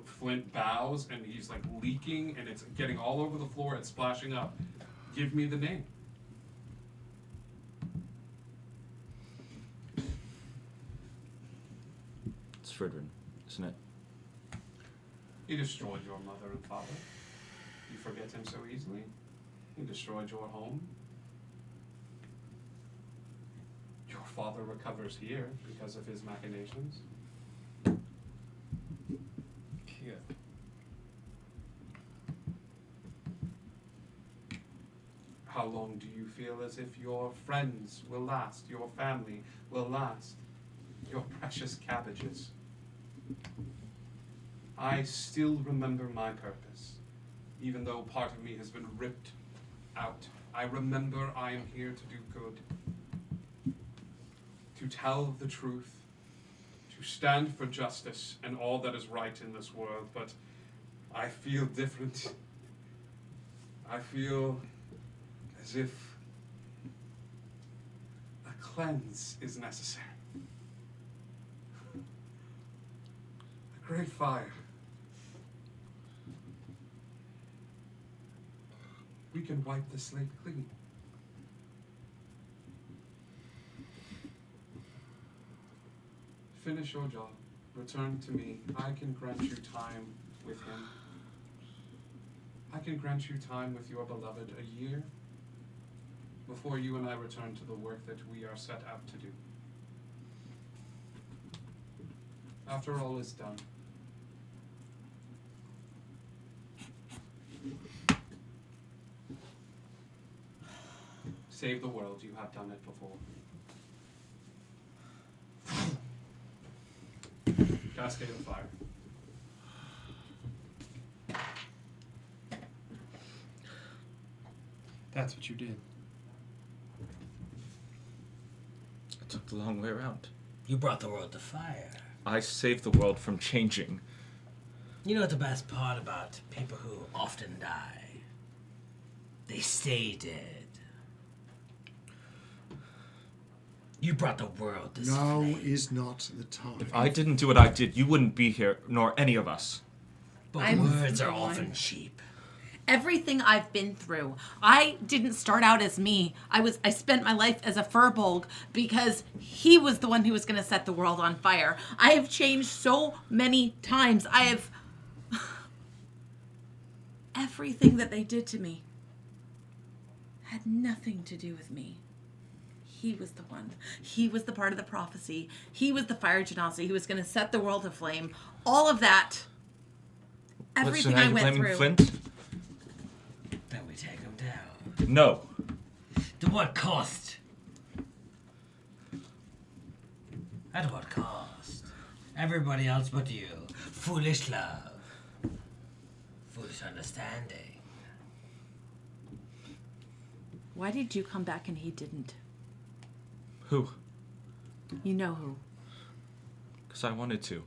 Flint bows, and he's like leaking, and it's getting all over the floor, it's splashing up. Give me the name. It's Fridrin, isn't it? He destroyed your mother and father. You forget him so easily. He destroyed your home. Your father recovers here because of his machinations. Here. How long do you feel as if your friends will last, your family will last, your precious cabbages? I still remember my purpose, even though part of me has been ripped out. I remember I am here to do good, to tell the truth, to stand for justice and all that is right in this world, but I feel different. I feel as if a cleanse is necessary. A great fire. can wipe the slate clean. Finish your job. Return to me. I can grant you time with him. I can grant you time with your beloved, a year, before you and I return to the work that we are set out to do. After all is done, save the world. You have done it before. Cascade of fire. That's what you did. I took the long way around. You brought the world to fire. I saved the world from changing. You know what the best part about people who often die? They stay dead. You brought the world to Now flame. is not the time. If I didn't do what I did, you wouldn't be here, nor any of us. But words are often cheap. Everything I've been through, I didn't start out as me. I spent my life as a furbolg because he was the one who was going to set the world on fire. I have changed so many times. I have everything that they did to me had nothing to do with me. He was the one. He was the part of the prophecy. He was the fire genasi. He was going to set the world aflame. All of that. Everything I went through. Flint? Then we take him down. No. To what cost? At what cost? Everybody else but you. Foolish love. Foolish understanding. Why did you come back and he didn't? Who? You know who. Because I wanted to.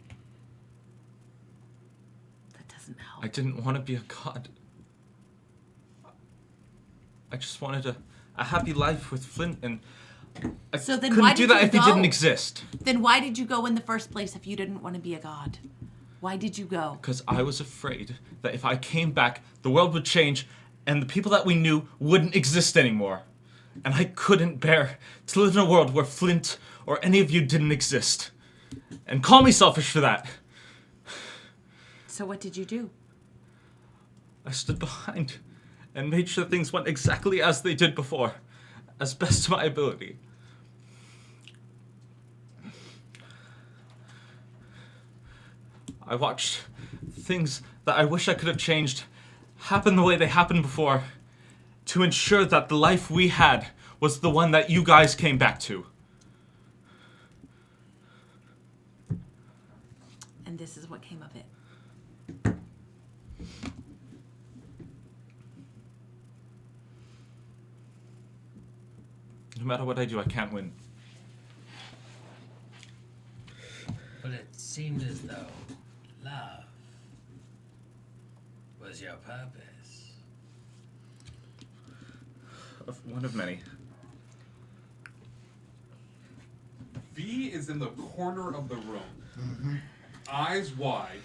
That doesn't help. I didn't want to be a god. I just wanted a happy life with Flint, and I So then couldn't why do did that you if he go? didn't exist. Then why did you go in the first place if you didn't want to be a god? Why did you go? Because I was afraid that if I came back, the world would change, and the people that we knew wouldn't exist anymore. And I couldn't bear to live in a world where Flint or any of you didn't exist. And call me selfish for that. So what did you do? I stood behind and made sure things went exactly as they did before, as best to my ability. I watched things that I wish I could have changed happen the way they happened before, to ensure that the life we had was the one that you guys came back to. And this is what came of it. No matter what I do, I can't win. But it seemed as though love was your purpose. One of many. V is in the corner of the room, eyes wide,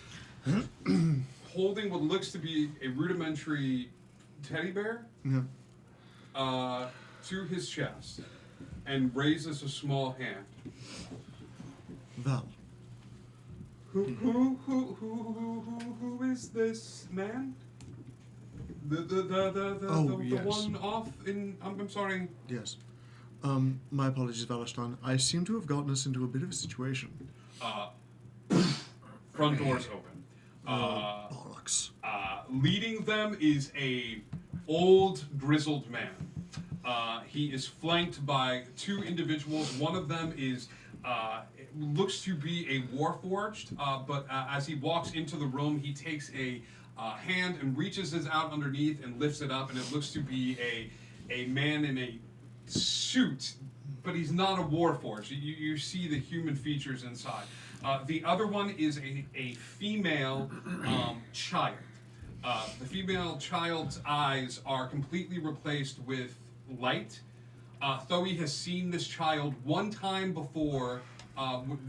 holding what looks to be a rudimentary teddy bear to his chest, and raises a small hand. Val. Who is this man? The yes. one off in. I'm sorry. Yes. My apologies, Valestan. I seem to have gotten us into a bit of a situation. Front doors open. Bollocks. Leading them is a old, grizzled man. He is flanked by two individuals. One of them is looks to be a warforged, but as he walks into the room, he takes a hand and reaches it out underneath and lifts it up, and it looks to be a man in a suit, but he's not a warforged. You see the human features inside. The other one is a female child. The female child's eyes are completely replaced with light. Thoe has seen this child one time before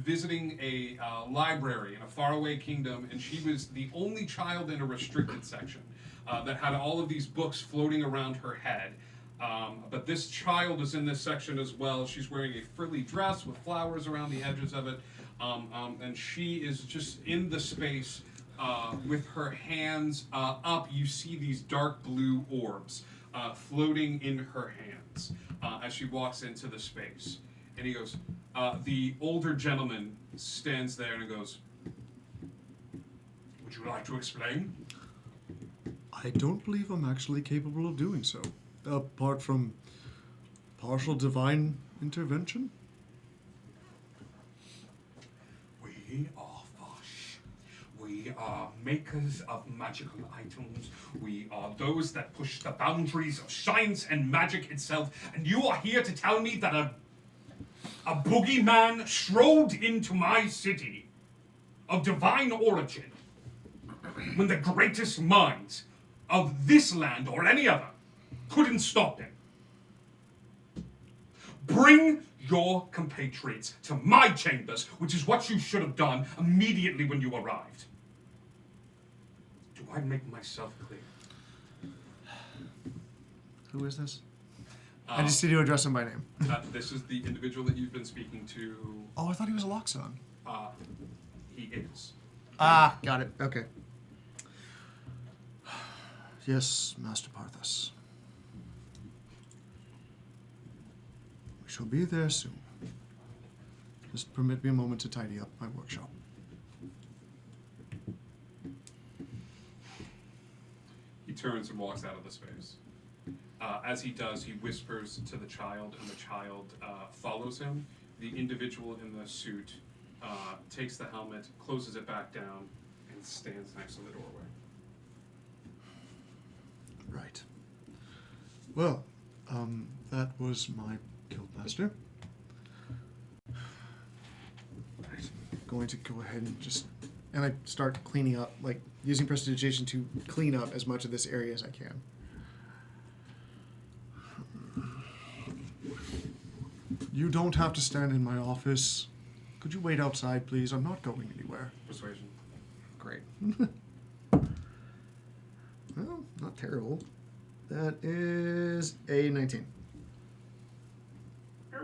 visiting a library in a faraway kingdom, and she was the only child in a restricted section that had all of these books floating around her head. But this child is in this section as well. She's wearing a frilly dress with flowers around the edges of it, and she is just in the space with her hands up. You see these dark blue orbs floating in her hands as she walks into the space. And he goes, the older gentleman stands there and goes, "Would you like to explain?" I don't believe I'm actually capable of doing so, apart from partial divine intervention. We are Vosh. We are makers of magical items. We are those that push the boundaries of science and magic itself. And you are here to tell me that a boogeyman strolled into my city of divine origin when the greatest minds of this land or any other couldn't stop him. Bring your compatriots to my chambers, which is what you should have done immediately when you arrived. Do I make myself clear? Who is this? I just need to address him by name. This is the individual that you've been speaking to. Oh, I thought he was a Loxodon. He is. Ah, got it. Okay. Yes, Master Parthas. We shall be there soon. Just permit me a moment to tidy up my workshop. He turns and walks out of the space. As he does, he whispers to the child, and the child follows him. The individual in the suit takes the helmet, closes it back down, and stands next to the doorway. Right. Well, that was my guildmaster. Right. Going to go ahead and I start cleaning up, like using prestidigitation to clean up as much of this area as I can. You don't have to stand in my office. Could you wait outside, please? I'm not going anywhere. Persuasion. Great. Well, not terrible. That is a 19. I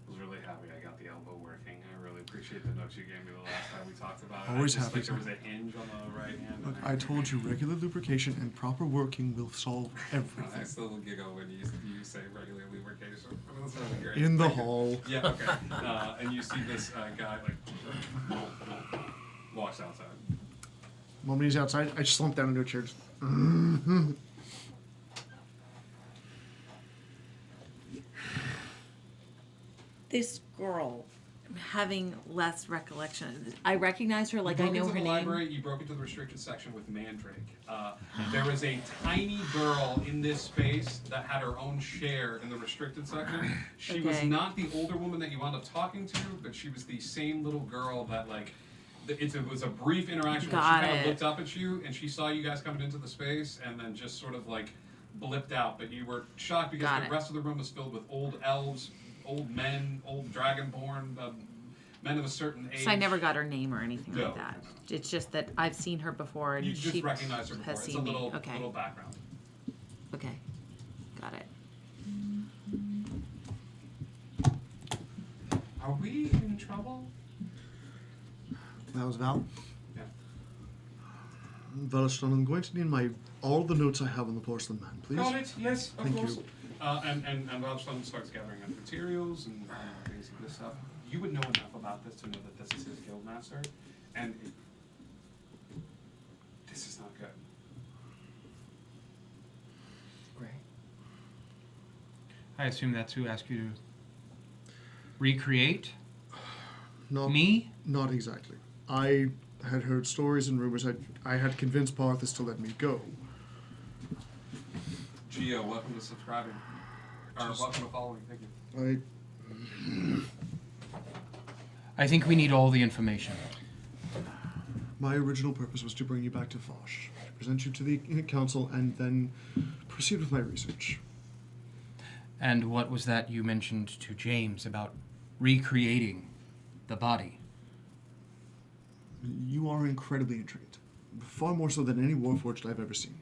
was really happy I got the elbow working. I really appreciate the notes you gave me the last time we talked about it. Always I just, happy like, there to. was a hinge on the right hand. Look, I told you regular lubrication and proper working will solve everything. I still giggle when you say regular lubrication. I mean, that's really great. In the Thank you. hall. Yeah, okay. And you see this guy, like, walks outside. The moment he's outside, I slump down into a chair. Just, This girl, I'm having less recollection. I recognize her, like I know her name. Library, you broke into the restricted section with Mandrake. There was a tiny girl in this space that had her own share in the restricted section. She was not the older woman that you wound up talking to, but she was the same little girl that, like, it was a brief interaction where she kind of looked up at you and she saw you guys coming into the space and then just sort of like blipped out. But you were shocked because the rest of the room was filled with old elves, old men, old dragonborn, men of a certain age. So I never got her name or anything like that. It's just that I've seen her before and you just she recognize her before. has It's seen a little, me. Okay. little background. Okay. Got it. Are we in trouble? that was Val. Yeah. Valestron, I'm going to need all the notes I have on the porcelain man, please. Got it, yes, of Thank course. you. And Valstone starts gathering up materials and things like this stuff. You would know enough about this to know that this is his guildmaster, and this is not good. Great. I assume that's who asked you to recreate Not, me? Not exactly. I had heard stories and rumors. I had convinced Parthas to let me go. Gio, welcome to subscribing. Or welcome to following, thank you. I think we need all the information. My original purpose was to bring you back to Fosh, to present you to the council, and then proceed with my research. And what was that you mentioned to James about recreating the body? You are incredibly intrigued. Far more so than any Warforged I've ever seen.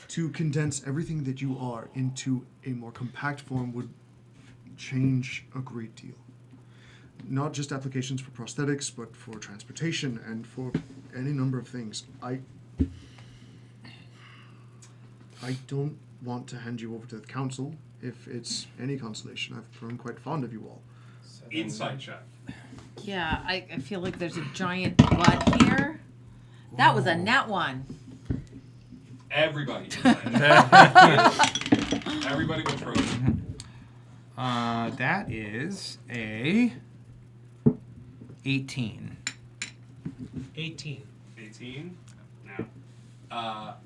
To condense everything that you are into a more compact form would change a great deal. Not just applications for prosthetics, but for transportation and for any number of things. I don't want to hand you over to the council if it's any consolation. I've grown quite fond of you all. Insight check. Yeah, I feel like there's a giant butt here. That was a nat one. Everybody. Everybody but Frozen. That is a 18. 18. 18. Now,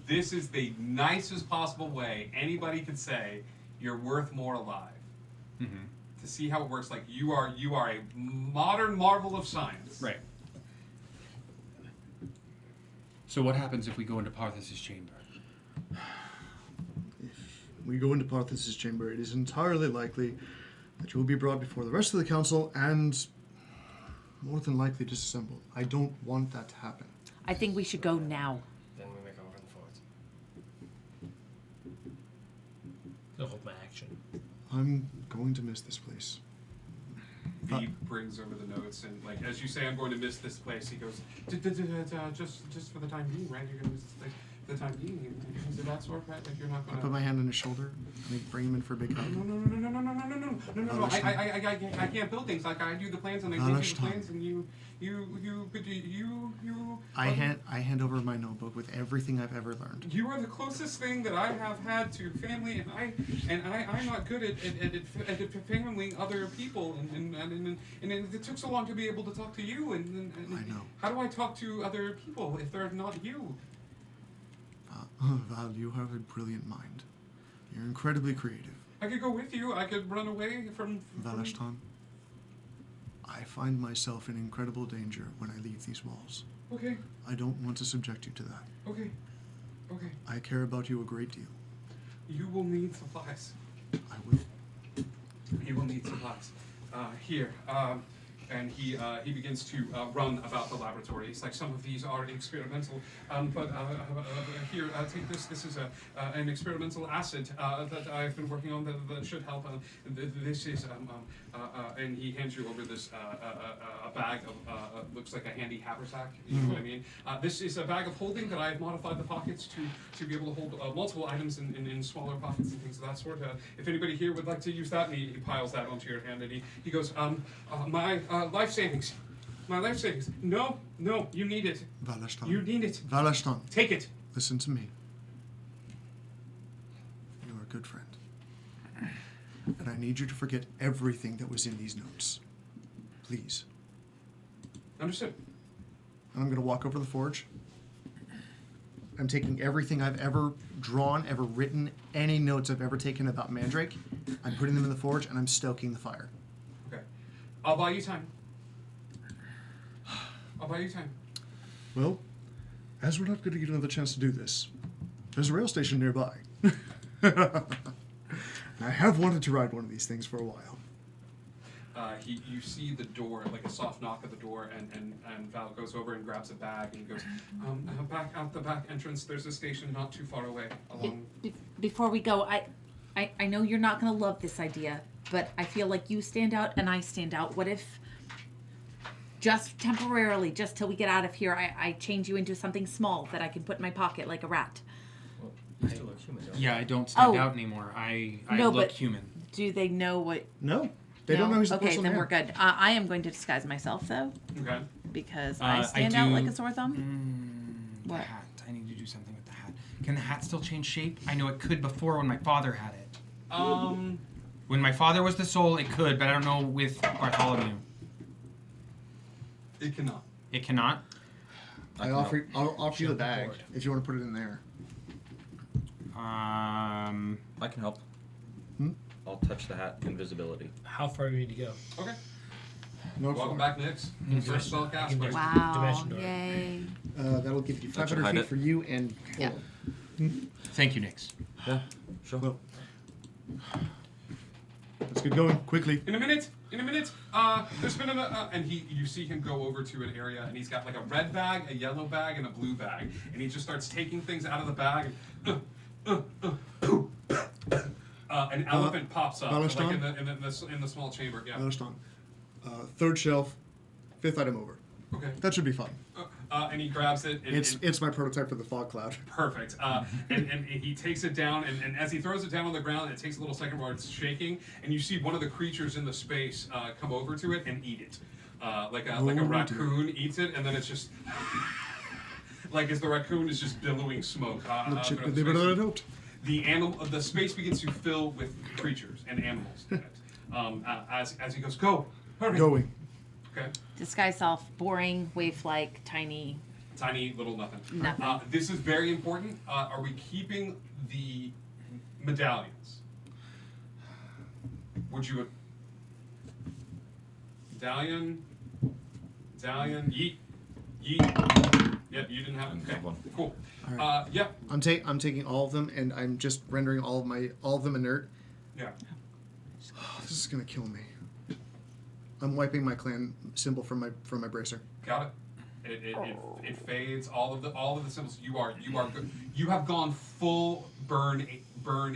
this is the nicest possible way anybody could say you're worth more alive. Mm-hmm. To see how it works, like you are a modern marvel of science. Right. So what happens if we go into Parthas's chamber? If we go into Parthas's chamber, it is entirely likely that you will be brought before the rest of the council and more than likely disassembled. I don't want that to happen. I think we should go now. Then we make our run for it. I'll hold my action. I'm going to miss this place. V brings over the notes and, like, as you say, I'm going to miss this place. He goes, just for the time being, right? You're going to miss this place for the time being. Is it that sort, right? Like you're not going to. I put my hand on his shoulder and bring him in for a big hug. No. I can't build things. Like I do the plans and I give you the plans and you. I hand over my notebook with everything I've ever learned. You are the closest thing that I have had to family, and I'm not good at familying other people, and it took so long to be able to talk to you, and I know. How do I talk to other people if they're not you? Val, you have a brilliant mind. You're incredibly creative. I could go with you. I could run away from Valashtan, I find myself in incredible danger when I leave these walls. Okay. I don't want to subject you to that. Okay. I care about you a great deal. You will need supplies. I will. You will need supplies. Here. And he begins to run about the laboratory. It's like some of these are experimental, but here, take this. This is an experimental acid that I've been working on that should help. This is, and he hands you over this a bag of looks like a handy haversack. You know what I mean? This is a bag of holding that I have modified the pockets to be able to hold multiple items in smaller pockets and things of that sort. If anybody here would like to use that, and he piles that onto your hand, and he goes, my life savings. My life savings. No, you need it. Valashtan. You need it. Valashtan. Take it. Listen to me. You're a good friend. And I need you to forget everything that was in these notes. Please. Understood. And I'm going to walk over to the forge. I'm taking everything I've ever drawn, ever written, any notes I've ever taken about Mandrake. I'm putting them in the forge, and I'm stoking the fire. Okay. I'll buy you time. Well, as we're not going to get another chance to do this, there's a rail station nearby. I have wanted to ride one of these things for a while. You see the door, like a soft knock at the door, and Val goes over and grabs a bag, and he goes, back out the back entrance, there's a station not too far away. Before we go, I know you're not going to love this idea, but I feel like you stand out and I stand out. What if, just temporarily, just till we get out of here, I change you into something small that I can put in my pocket like a rat? Well, you still look human, don't you? Yeah, I don't stand out anymore. I look human. Do they know what... No. They don't know he's a Okay, porcelain then man. we're good. I am going to disguise myself, though. Okay. Because I stand out like a sore thumb. The hat. I need to do something with the hat. Can the hat still change shape? I know it could before when my father had it. When my father was the soul, it could, but I don't know with Bartholomew. It cannot. It cannot? I'll offer you the bag if you want to put it in there. I can help. I'll touch the hat. Invisibility. How far do we need to go? Okay. No Welcome back, Nix. First spell cast. Wow, yay. That'll give you 500 feet for you and... Thank you, Nix. Yeah, sure. Well, Let's get going quickly. In a minute. There's been and you see him go over to an area, and he's got like a red bag, a yellow bag, and a blue bag, and he just starts taking things out of the bag. An elephant pops up, like in the small chamber. Yeah. Understand. Third shelf, fifth item over. Okay. That should be fun. And he grabs it. And, It's my prototype for the fog cloud. Perfect. And he takes it down, and as he throws it down on the ground, it takes a little second while it's shaking, and you see one of the creatures in the space come over to it and eat it. Like a raccoon eats it, and then it's just like as the raccoon is just billowing smoke. The space begins to fill with creatures and animals in it. As he goes, go, hurry. Going. Okay. Disguise self, boring, waif-like, tiny. Tiny little nothing. Nothing. This is very important. Are we keeping the medallions? Would you... Medallion, yeet. Yep, you didn't have it. Okay, cool. Right. Yep. I'm taking all of them, and I'm just rendering all of them inert. Yeah. This is gonna kill me. I'm wiping my clan symbol from my bracer. Got it. It fades. All of the symbols. You are good. You have gone full burn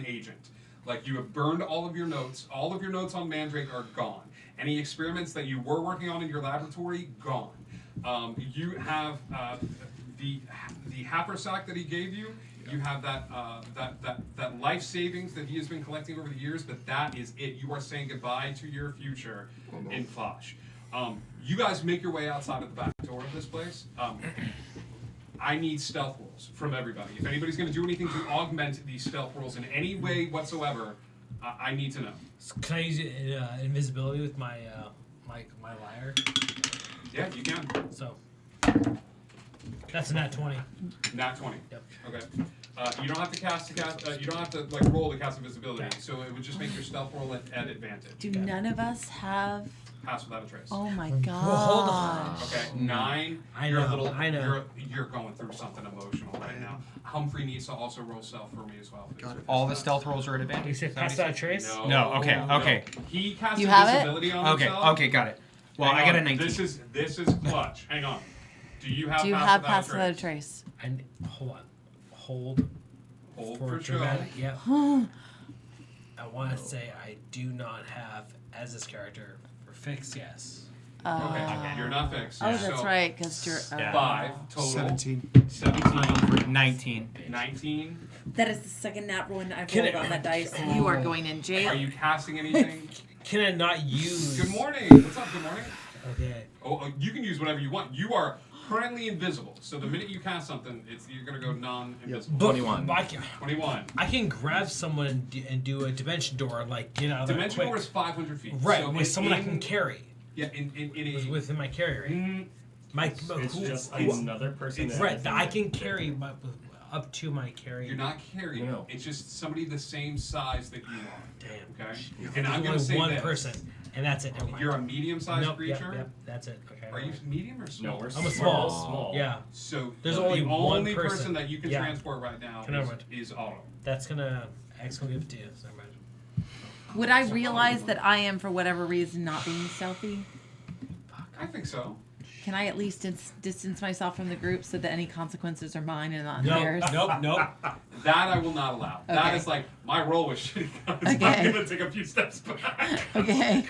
agent. Like you have burned all of your notes. All of your notes on Mandrake are gone. Any experiments that you were working on in your laboratory, gone. You have the haversack that he gave you. You have that life savings that he has been collecting over the years, but that is it. You are saying goodbye to your future in Fosh. You guys make your way outside of the back door of this place. I need stealth rolls from everybody. If anybody's going to do anything to augment these stealth rolls in any way whatsoever, I need to know. Can I use invisibility with my my lyre? Yeah, you can. So that's a nat 20. Nat 20. Yep. Okay. You don't have to you don't have to roll to cast invisibility. So it would just make your stealth roll at advantage. Do none of us have? Pass without a trace. Oh my god. Well, hold on. Okay, 9. I know. You're going through something emotional right now. Humphrey needs to also roll stealth for me as well. Got it. All the stealth rolls are at advantage. You said pass without a trace? No. Okay. He casts You have it? invisibility on himself. Okay, got it. Well, I got a 19. This is clutch. Hang on. Do you have pass without a trace? And hold on. Hold for dramatic. show. Yeah. I want to say I do not have as this character for fixed. Yes. Okay, you're not fixed. Oh, that's right, because you're 5 total. 17. 19. 19. That is the second nat roll I've rolled on that dice. You are going in jail. Are you casting anything? Can I not use? Good morning. What's up? Good morning. Okay. Oh, you can use whatever you want. You are currently invisible, so the minute you cast something, you're gonna go non-invisible. 21. 21. I can grab someone and do a dimension door, like get out of there Dimension quick. door is 500 feet. Right, So with someone I can carry. Yeah, in within my carry rate. It's just another person. Right, I can carry up to my carry. You're not carrying. No. It's just somebody the same size that you are. Damn. Okay. And I'm gonna only say one this. person, and that's it. Never mind. You're a medium-sized Nope, creature. Yep, that's it. Okay. Are you medium or small? No, we're I'm a small. small. Yeah. So There's the only one only person. that you can Yeah. transport right now Never mind. is Otto. That's gonna. X gonna give it to you. So never mind. Would I realize that I am, for whatever reason, not being stealthy? I think so. Can I at least distance myself from the group so that any consequences are mine and not Nope. theirs? Nope. That I will not allow. That Okay. is like my roll was shitty. Okay. I'm gonna take a few steps back. Okay.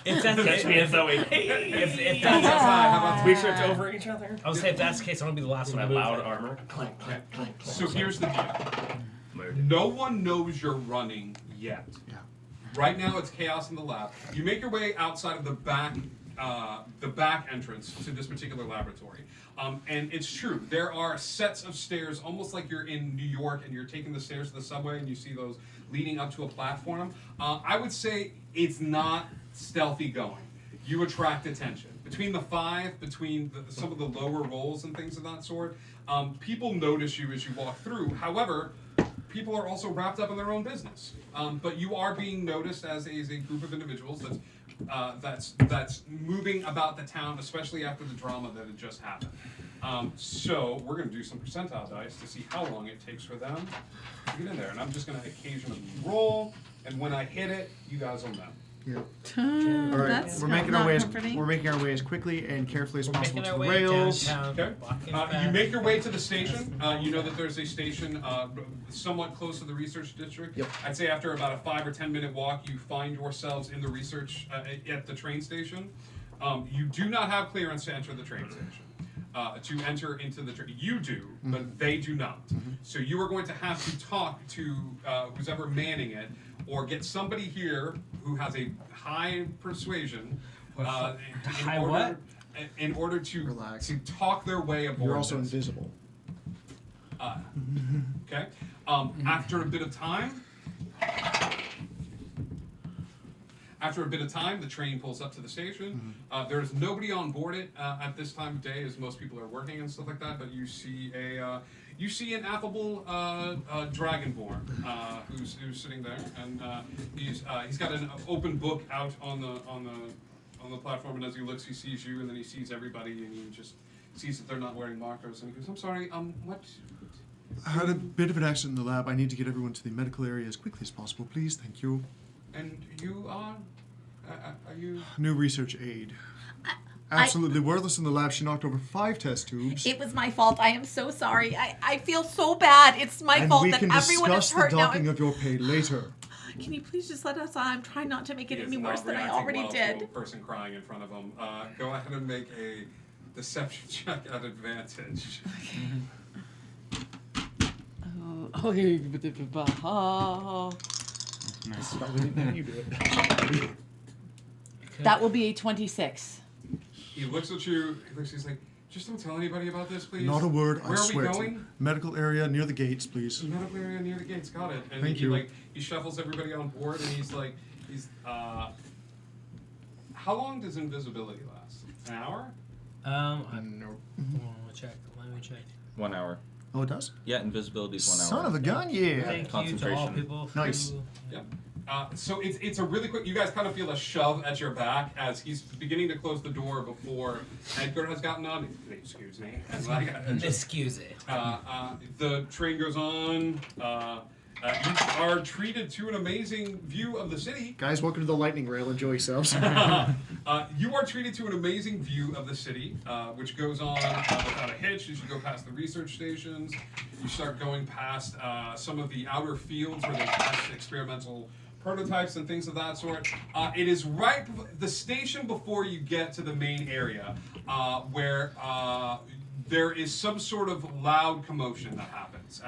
If that's Catch me if though we. if That's that's how We tripped over each other. I would say if that's the case, I want to be the last My one to move. loud armor. Clank, clank, clank. So here's the deal. No one knows you're running yet. Yeah. Right now it's chaos in the lab. You make your way outside of the back entrance to this particular laboratory. And it's true, there are sets of stairs, almost like you're in New York and you're taking the stairs to the subway and you see those leading up to a platform. I would say it's not stealthy going. You attract attention. Between the 5, between some of the lower rolls and things of that sort, people notice you as you walk through. However, people are also wrapped up in their own business. But you are being noticed as a group of individuals that's moving about the town, especially after the drama that had just happened. So we're going to do some percentile dice to see how long it takes for them to get in there. And I'm just going to occasionally roll, and when I hit it, you guys will know. Yep. All right, That's we're making not our way. comforting. We're making our way as quickly and carefully as possible to the way rails. downtown, Okay. You make your way to the station. You know that there's a station somewhat close to the research district. Yep. I'd say after about a 5 or 10 minute walk, you find yourselves in the research at the train station. You do not have clearance to enter the train station. To enter into the train, you do, but they do not. So you are going to have to talk to who's ever manning it, or get somebody here who has a high persuasion. In order to talk their way aboard. You're also invisible. Okay. After a bit of time, the train pulls up to the station. There's nobody on board it at this time of day, as most people are working and stuff like that. But you see an affable dragonborn who's sitting there, and he's got an open book out on the platform. And as he looks, he sees you, and then he sees everybody, and he just sees that they're not wearing markers, and he goes, "I'm sorry. What?" I had a bit of an accident in the lab. I need to get everyone to the medical area as quickly as possible, please. Thank you. And you are you? New research aid. Absolutely worthless in the lab. She knocked over 5 test tubes. It was my fault. I am so sorry. I feel so bad. It's my fault that everyone is hurt we can discuss the now. docking of your pay later. Can you please just let us on? I'm trying not to make it He any is worse not than I reacting already well did. to a person crying in front of him. Go ahead and make a deception check at advantage. Nice. You do it. That will be a 26. He looks at you. He's like, "Just don't tell anybody about this, please." Not a word, Where I are swear. we going? Medical area near the gates, please. Medical area near the gates. Got it. And Thank he you. he shuffles everybody on board, and he's how long does invisibility last? An hour? No. Let me check. 1 hour. Oh, it does? Yeah, invisibility's 1 hour. Son of a gun, yeah. Thank you to all Concentration. people. Nice. Yep. So it's a really quick. You guys kind of feel a shove at your back as he's beginning to close the door before Edgar has gotten on. Excuse me. And Excuse it. The train goes on. You are treated to an amazing view of the city. Guys, welcome to the lightning rail. Enjoy yourselves. You are treated to an amazing view of the city, which goes on without a hitch as you go past the research stations. You start going past some of the outer fields where they test experimental prototypes and things of that sort. It is the station before you get to the main area where there is some sort of loud commotion that happens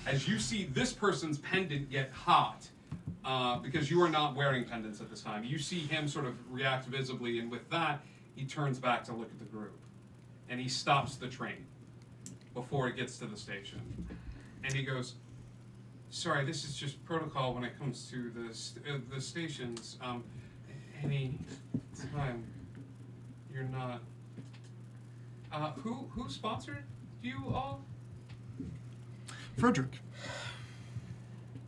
as you see this person's pendant get hot because you are not wearing pendants at this time. You see him sort of react visibly, and with that, he turns back to look at the group, and he stops the train before it gets to the station, and he goes, "Sorry, this is just protocol when it comes to the stations. Any time you're not." Who sponsored you all? Frederick.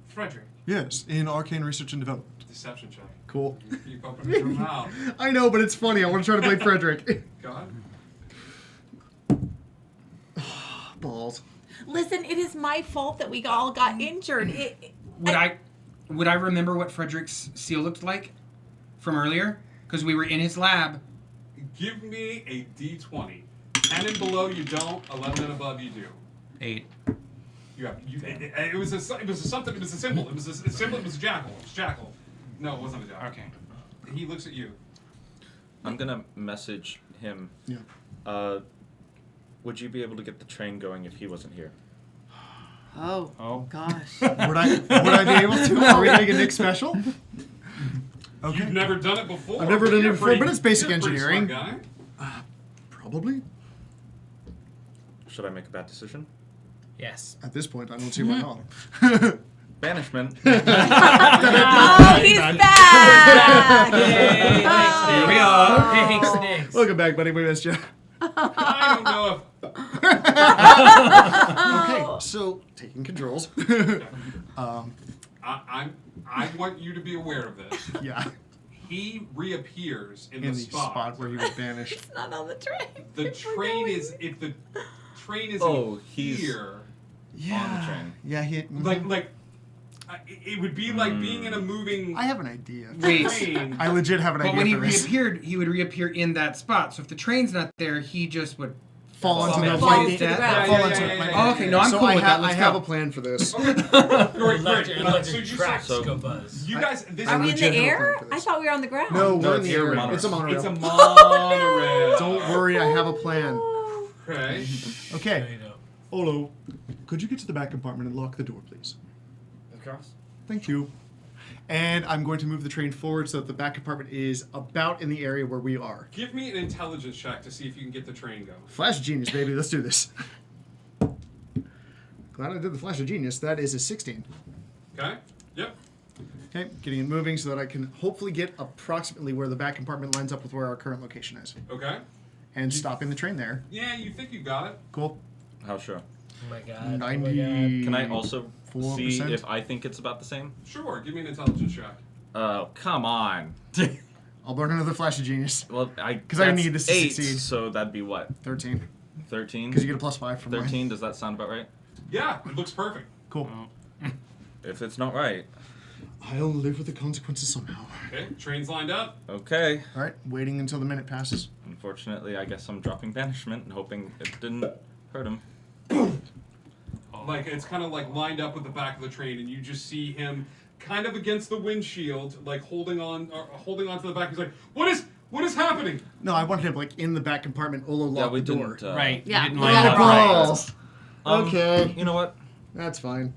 Frederick. Yes, in Arcane Research and Development. Deception check. Cool. You open your mouth. I know, but it's funny. I want to try to play Frederick. God. Balls. Listen, it is my fault that we all got injured. Would I remember what Frederick's seal looked like from earlier? Because we were in his lab. Give me a D20. 10 and below you don't. 11 and above you do. 8. You have. It was a symbol. It was a symbol. It was a jackal. It was jackal. No, it wasn't a jackal. Okay. He looks at you. I'm gonna message him. Yeah. Would you be able to get the train going if he wasn't here? Oh gosh. Would I be able to? Are we doing a Nick special? Okay. You've never done it before. I've never done it You're before, pretty- but it's basic you're a pretty engineering. smart guy. Probably. Should I make a bad decision? Yes. At this point, I don't see why not. Banishment. Oh, he's back! Here we are. Thanks, Nick. Welcome back, buddy. We missed you. I don't know if. Okay, so taking controls. I want you to be aware of this. Yeah. he reappears in In the spot. where he was banished. It's not on the train. The train is if the train is he's here. on the train. Yeah, it would be like being in a moving. I have an idea. Wait. train. I legit have an idea. But when he for this. reappeared, he would reappear in that spot. So if the train's not there, he just would fall onto the fall lightning. to the Yeah, ground. fall onto it. Oh, okay, no, I'm so cool I with that. Let's I have go. a plan for this. Great. Your tracks you go buzz. You guys, this Are we in legit the have a plan air? for I this. thought we were on the ground. No, we're in it's the a air. monorail. It's a monorail. It's a monorail. Don't worry, I have a plan. Okay. Okay. Olo, could you get to the back compartment and lock the door, please? Of course. Thank you. And I'm going to move the train forward so that the back compartment is about in the area where we are. Give me an intelligence check to see if you can get the train going. Flash of Genius, baby. Let's do this. Glad I did the Flash of Genius. That is a 16. Okay. Yep. Okay, getting it moving so that I can hopefully get approximately where the back compartment lines up with where our current location is. Okay. And stopping the train there. Yeah, you think you got it. Cool. How sure? Oh my god. 90. Can I also 4%? see if I think it's about the same? Sure. Give me an intelligence check. Oh, come on. I'll burn another Flash of Genius. Well, because I need this to 8, succeed. so that'd be what? 13. 13? Because you get a +5 from 13, mine. does that sound about right? Yeah, it looks perfect. Cool. If it's not right. I'll live with the consequences somehow. Okay, train's lined up. Okay. All right, waiting until the minute passes. Unfortunately, I guess I'm dropping banishment and hoping it didn't hurt him. Like it's kind of like lined up with the back of the train, and you just see him kind of against the windshield, like holding on to the back. He's like, "What is happening?" No, I wanted him like in the back compartment. Olo locked we the door. didn't, Right. Yeah. You didn't We line gotta up brawl. right. Okay. You know what? That's fine.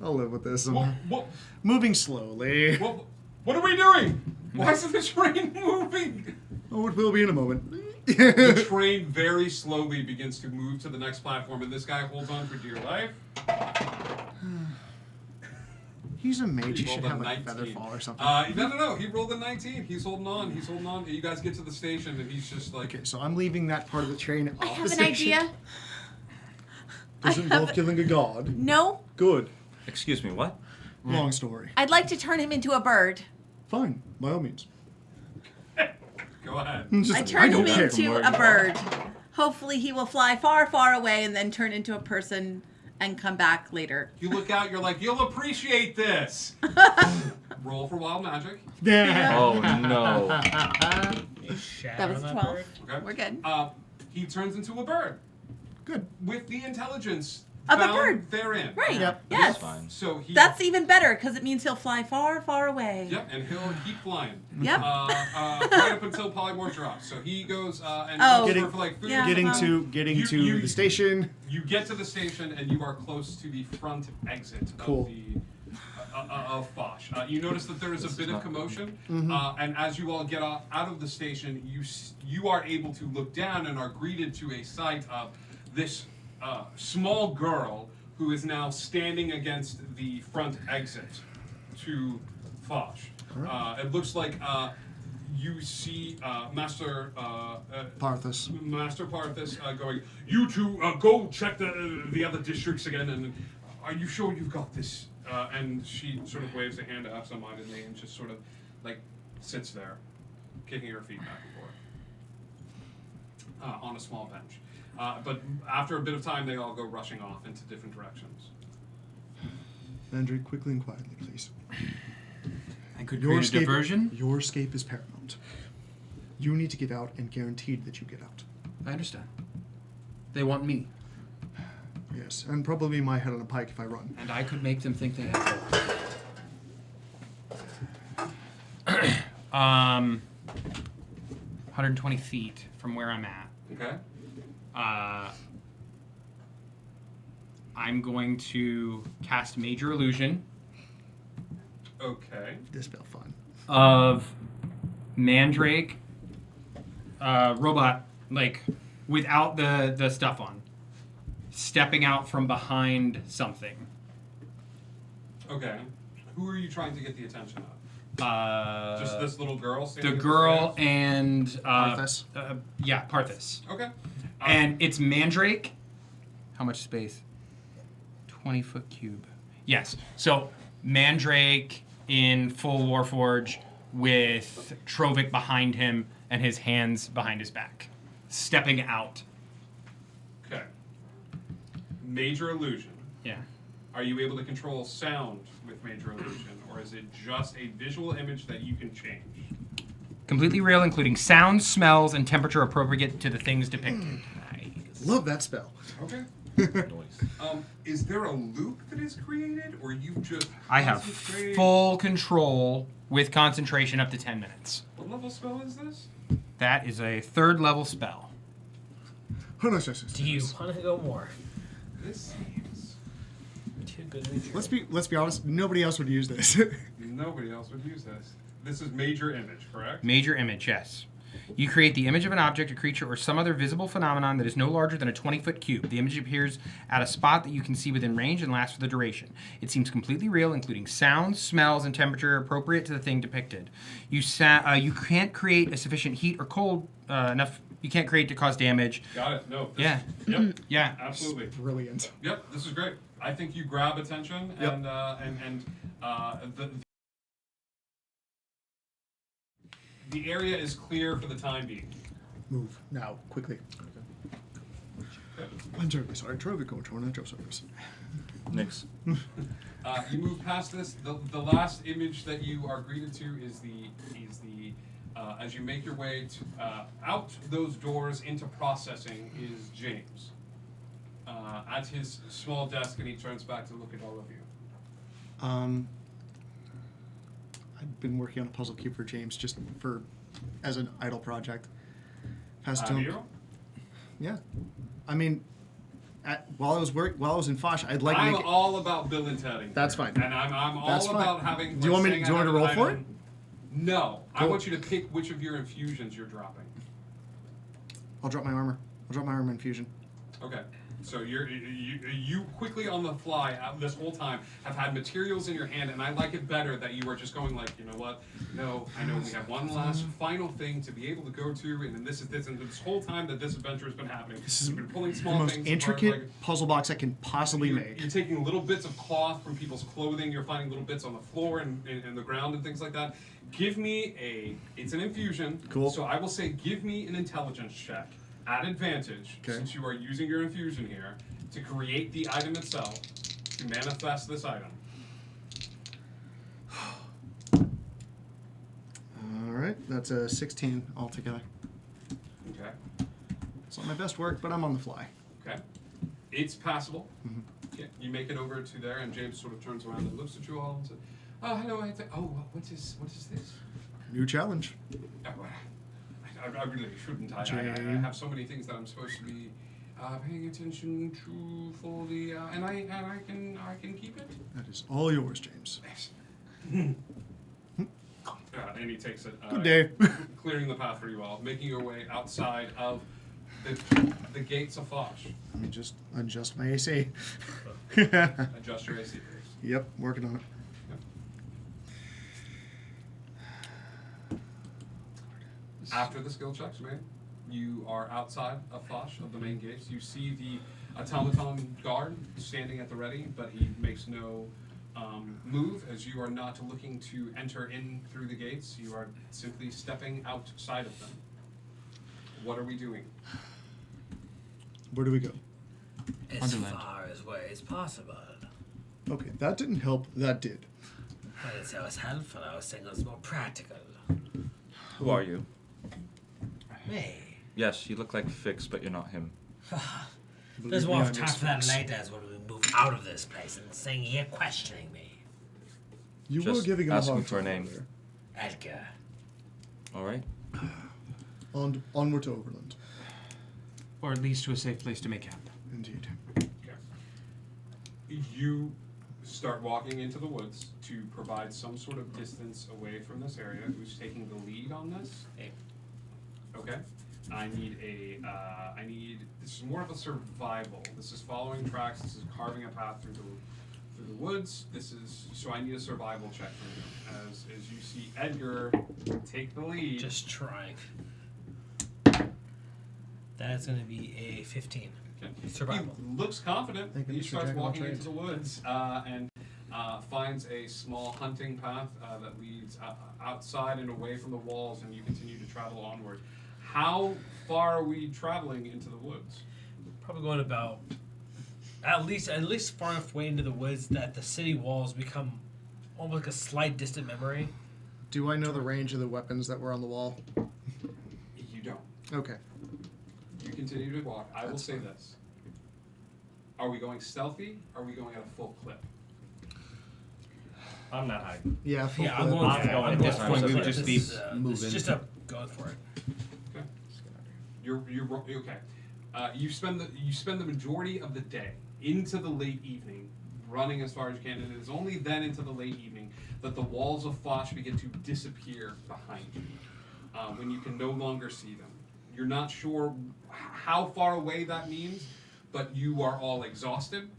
I'll live with this. What Moving slowly. are we doing? Why isn't the train moving? Oh, it will be in a moment. The train very slowly begins to move to the next platform, and this guy holds on for dear life. He's a mage. He He should rolled a have like a 19. feather fall or something. No. He rolled a 19. He's holding on. You guys get to the station, and he's just like... Okay, so I'm leaving that part of the train off I the have an station. idea. Does it involve killing a god? No, Good. Excuse me, what? Long story. I'd like to turn him into a bird. Fine, by all means. Go ahead. I turn him don't care. into a bird. Hopefully he will fly far, far away and then turn into a person and come back later. You look out, you're like, you'll appreciate this. Roll for wild magic. Yeah. Oh, no. That was 12. Okay. We're good. He turns into a bird. Good. With the intelligence Of a found bird. therein. Right. Yep. Yes. That's fine. So he... That's even better because it means he'll fly far, far away. Yep, and he'll keep flying. Yep. Right up until polymorph drops. So he goes and Oh. goes for like food. Yeah. Getting well. to You- the station. You get to the station and you are close to the front exit Cool. of the of Foch. You notice that there is a bit of commotion, Mm-hmm. and as you all get out of the station, you are able to look down and are greeted to a sight of this small girl who is now standing against the front exit to Foch. It looks like you see Master Parthas. Master Parthas going, "You two go check the other districts again, and are you sure you've got this?" And she sort of waves a hand absentmindedly and just sort of like sits there, kicking her feet back and forth on a small bench. But after a bit of time, they all go rushing off into different directions. Andrew, quickly and quietly, please. I could create a diversion. Your escape is paramount. You need to get out and guaranteed that you get out. I understand. They want me. Yes, and probably my head on a pike if I run. And I could make them think they have hope. 120 feet from where I'm at. Okay. I'm going to cast Major Illusion Okay. Dispel fun. of Mandrake, robot, like without the stuff on, stepping out from behind something. Okay. Who are you trying to get the attention of? Just this little girl? The standing at girl stairs? and Parthas? Yeah, Parthas. Okay. And it's Mandrake. How much space? 20-foot cube. Yes. So Mandrake in full Warforge with Trovik behind him and his hands behind his back, stepping out. Okay. Major illusion. Yeah. Are you able to control sound with major illusion, or is it just a visual image that you can change? Completely real, including sounds, smells, and temperature appropriate to the things depicted. Nice. Love that spell. Okay. Is there a loop that is created, or you just? I have full control with concentration up to 10 minutes. What level spell is this? That is a 3rd level spell. Do you want to go more? This seems too good to be true. Let's be honest. Nobody else would use this. Nobody else would use this. This is major image, correct? Major image, yes. You create the image of an object, a creature, or some other visible phenomenon that is no larger than a 20-foot cube. The image appears at a spot that you can see within range and lasts for the duration. It seems completely real, including sounds, smells, and temperature appropriate to the thing depicted. You can't create a sufficient heat or cold enough. You can't create to cause damage. Got it. No. Yeah. Yep. Yeah. Absolutely. Brilliant. Yep. This is great. I think you grab attention and the area is clear for the time being. Move now, quickly. I'm terribly sorry. Trovik going to our service. Nix. You move past this. The last image that you are greeted to is the as you make your way to, out those doors into processing is James at his small desk, and he turns back to look at all of you. I've been working on a puzzle cube for James just as an idle project. Passed to Have him. you? Yeah, I mean, while I was in Foch, I'd like. I'm to make all about Bill and Tedding. That's fine. And I'm all That's about fine. having. Do you want me? saying Do you want I to have roll an for it? item. No, I Cool. want you to pick which of your infusions you're dropping. I'll drop my armor. I'll drop my armor infusion. Okay. So you quickly on the fly this whole time have had materials in your hand, and I like it better that you are just going like, you know what? No, I know we have one last final thing to be able to go to, and then this is this, and this whole time that this adventure has been happening, you've been pulling The small most things intricate apart, like, puzzle box I can possibly you're, make. You're taking little bits of cloth from people's clothing. You're finding little bits on the floor and the ground and things like that. Give me it's an infusion. Cool. So I will say, give me an intelligence check at advantage, since you are using your infusion here, to create the item itself, to manifest this item. All right, that's a 16 altogether. Okay. It's not my best work, but I'm on the fly. Okay. It's passable. Mm-hmm. Yeah, you make it over to there, and James sort of turns around and looks at you all and says, "Oh, hello. What is this?" New challenge. I really shouldn't. I have so many things that I'm supposed to be paying attention to for the and I can keep it. That is all yours, James. Yes. And he takes it. Good day. Clearing the path for you all, making your way outside of the gates of Foch. Let me just adjust my AC. Adjust your AC, please. Yep, working on it. After the skill checks made, you are outside of Foch, of the main gates. You see the automaton guard standing at the ready, but he makes no move, as you are not looking to enter in through the gates. You are simply stepping outside of them. What are we doing? Where do we go? As Wonderland. far away as possible. Okay, that didn't help. That did. Well, it's always helpful. I was saying it was more practical. Who are you? Me. Yes, you look like Fix, but you're not him. There's more time for that later as when we move out of this place and saying here questioning me. You Just were giving him a asking hard for a time name. earlier. Edgar. All right. Onward to Overland. Or at least to a safe place to make camp. Indeed. You start walking into the woods to provide some sort of distance away from this area. Who's taking the lead on this? Hey. Okay. I need this is more of a survival. This is following tracks. This is carving a path through the woods. So I need a survival check from you. As you see Edgar take the lead. Just trying. That's going to be a 15. Okay. Survival. He looks confident. Thank you, He Mr. starts Jack of all walking into trades. the woods, and finds a small hunting path that leads outside and away from the walls, and you continue to travel onward. How far are we traveling into the woods? Probably going about at least far enough way into the woods that the city walls become almost like a slight distant memory. Do I know the range of the weapons that were on the wall? You don't. Okay. You continue to walk. I will say this. Are we going stealthy? Or are we going at a full clip? I'm not hiding. Yeah, full I'm clip. going I'm going At this point, we would This just be is, moving. It's just a going for it. Okay. You're okay. You spend the majority of the day into the late evening, running as far as you can, and it is only then into the late evening that the walls of Foch begin to disappear behind you, when you can no longer see them. You're not sure how far away that means, but you are all exhausted.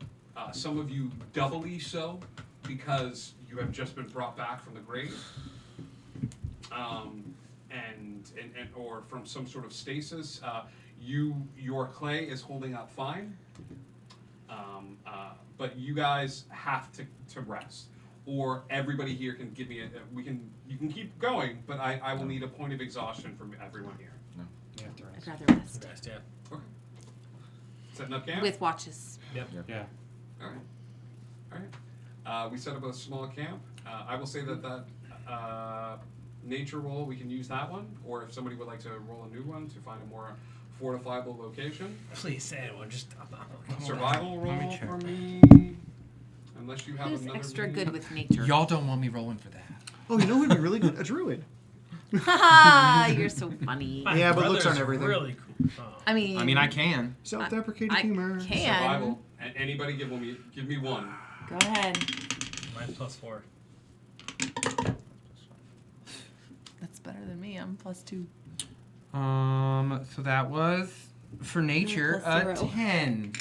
Some of you doubly so, because you have just been brought back from the grave, and or from some sort of stasis. Your clay is holding up fine, but you guys have to rest, or everybody here can give me you can keep going, but I will need a point of exhaustion from everyone here. No. You have to rest. I'd rather rest. Rest, yeah. Okay. Setting up camp. With watches. Yep. Yeah. All right. We set up a small camp. I will say that nature roll, we can use that one, or if somebody would like to roll a new one to find a more fortifiable location. Please say it. Just Survival roll Let me check. for me. Unless you have Who's another extra means. good with nature? Y'all don't want me rolling for that. Oh, you know who'd be really good? A druid. Haha, you're so funny. My Yeah, but looks brother's aren't everything. Really cool. Oh. I mean, I can. Self-deprecating I humor. can. Survival. And anybody give me one. Go ahead. Mine's +4. That's better than me. I'm +2. So that was for nature a plus 0. 10.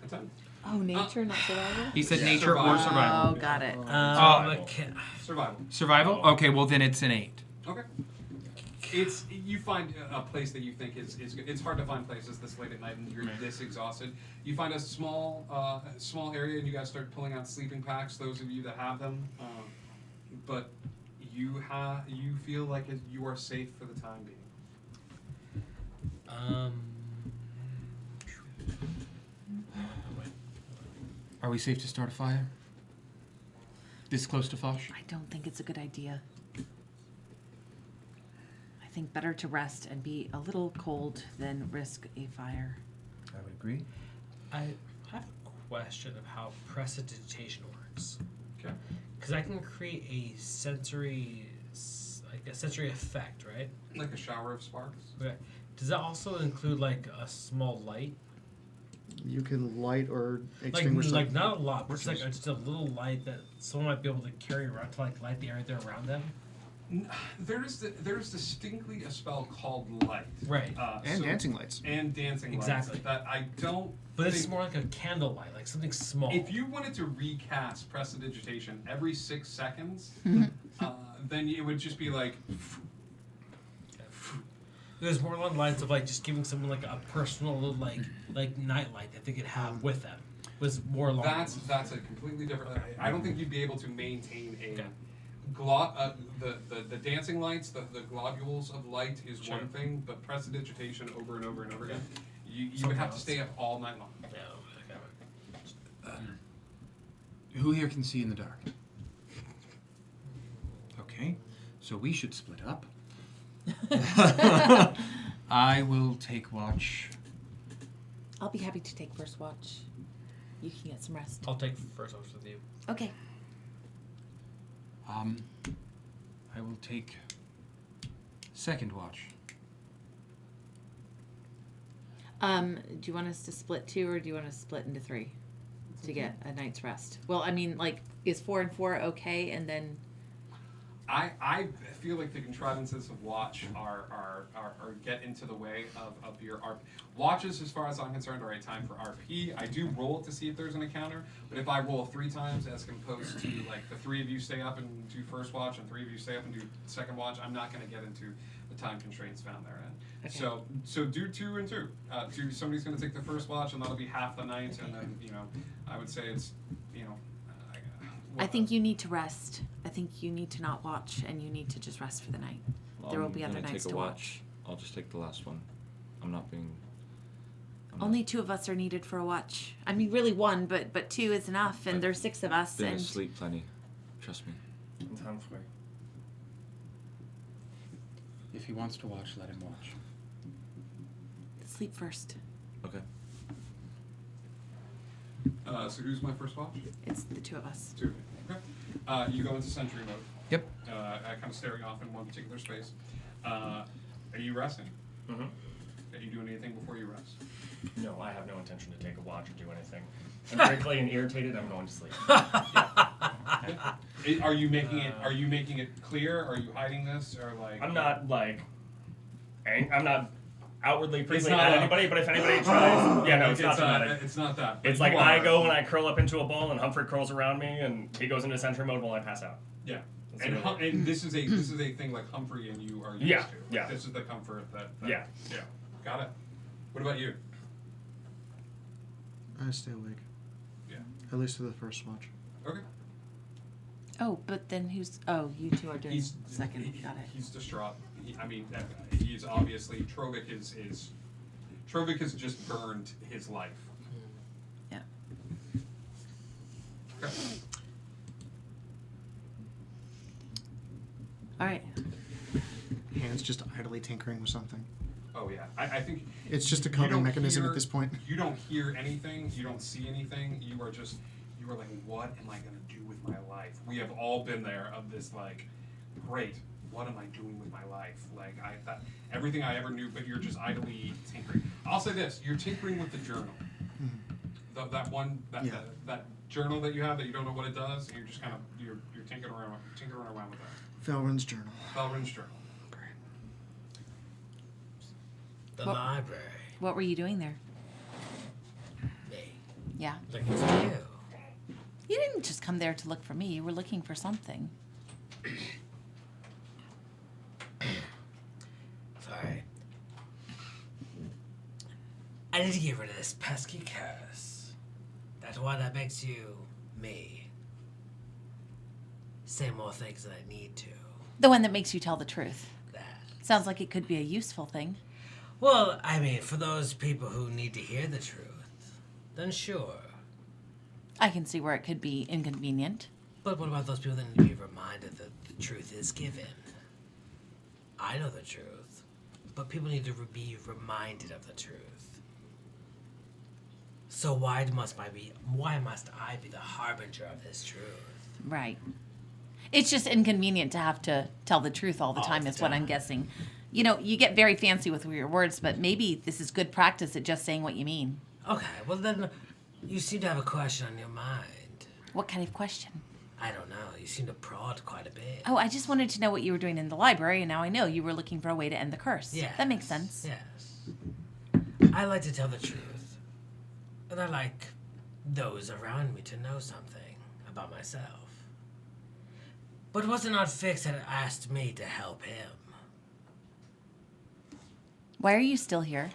A 10. Oh, nature, not survival? He said Yeah. nature or survival. Oh, got it. Survival. Survival? Okay, well then it's an 8. Okay. You find a place that you think is good. It's hard to find places this late at night and you're this exhausted. You find a small area and you guys start pulling out sleeping packs. Those of you that have them, but you feel like you are safe for the time being. Are we safe to start a fire? This close to Foch? I don't think it's a good idea. I think better to rest and be a little cold than risk a fire. I would agree. I have a question of how prestidigitation works. Okay. Because I can create a sensory effect, right? Like a shower of sparks. Okay. Does that also include like a small light? You can light or Like extinguish. not a lot, but just a little light that someone might be able to carry around to like light the area around them. There's distinctly a spell called light. Right. And dancing lights. And dancing Exactly. lights. That I don't. But it's think- more like a candlelight, like something small. If you wanted to recast prestidigitation every 6 seconds, then it would just be like. There's more along the lines of like just giving someone like a personal little like nightlight that they could have with them. Was more along. That's a completely different. I don't think you'd be able to maintain a. Okay. The dancing lights, the globules of light is Sure. one thing, but prestidigitation over and over and over again, you would have to stay up all night long. Yeah, okay. Who here can see in the dark? Okay, so we should split up. I will take watch. I'll be happy to take first watch. You can get some rest. I'll take first watch with you. Okay. I will take second watch. Do you want us to split 2 or do you want to split into 3 to get a night's rest? Well, I mean, like, is 4 and 4 okay? And then I feel like the contrivances of watch are get into the way of your RP. Watches, as far as I'm concerned, are a time for RP. I do roll it to see if there's an encounter, but if I roll 3 times as opposed to like the 3 of you stay up and do first watch and 3 of you stay up and do second watch, I'm not going to get into the time constraints found therein. Okay. So do 2 and 2. Somebody's going to take the first watch and that'll be half the night, and then I would say it's I think you need to rest. I think you need to not watch, and you need to just rest for the night. There will be other nights to watch. I'll just take the last one. I'm not being... Only 2 of us are needed for a watch. I mean, really 1, but 2 is enough, and there's 6 of us. Been and asleep plenty. Trust me. Time for it. If he wants to watch, let him watch. Sleep first. Okay. So who's my first watch? It's the 2 of us. 2 of you. Okay. You go into sentry mode. Yep. Kind of staring off in one particular space. Are you resting? Mm-hmm. Are you doing anything before you rest? No, I have no intention to take a watch or do anything. I'm prickly and irritated. I'm going to sleep. Are you making it? Are you making it clear? Are you hiding this, or like? I'm not like. I'm not outwardly It's prickly not at a- anybody, but if anybody tries, yeah, no, it's not dramatic. It's not that. It's like I go and I curl up into a ball, and Humphrey curls around me, and he goes into sentry mode while I pass out. Yeah. That's And, really- and this is a thing like Humphrey and you are used Yeah, to. Like, yeah. This is the comfort that Yeah. Yeah. Got it. What about you? I stay awake. Yeah. At least for the first watch. Okay. Oh, but then who's... Oh, you 2 are doing second. Got it. He's distraught. He's obviously Trovik is Trovik has just burned his life. Yeah. Okay. All right. Hands just idly tinkering with something. Oh yeah, I think It's just a you coping don't mechanism hear- at this point. You don't hear anything. You don't see anything. You are like, what am I gonna do with my life? We have all been there of this like, great. What am I doing with my life? Like everything I ever knew, but you're just idly tinkering. I'll say this: you're tinkering with the journal. That journal that you have that you don't know what it does. And you're just kind of you're tinkering around with that. Felrin's journal. Felrin's journal. The What- library. What were you doing there? Me. Yeah. Looking for you. You didn't just come there to look for me. You were looking for something. Sorry. I need to get rid of this pesky curse. That's why that makes you me. Say more things than I need to. The one that makes you tell the truth. That. Sounds like it could be a useful thing. Well, I mean, for those people who need to hear the truth, then sure. I can see where it could be inconvenient. But what about those people that need to be reminded that the truth is given? I know the truth, but people need to be reminded of the truth. So why must I be the harbinger of this truth? Right. It's just inconvenient to have to tell the truth all the time, is what I'm guessing. You know, you get very fancy with your words, but maybe this is good practice at just saying what you mean. Okay, well then, you seem to have a question on your mind. What kind of question? I don't know. You seem to prod quite a bit. Oh, I just wanted to know what you were doing in the library, and now I know you were looking for a way to end the curse. Yeah. That makes sense. Yes. I like to tell the truth. And I like those around me to know something about myself. But was it not Fix that asked me to help him? Why are you still here?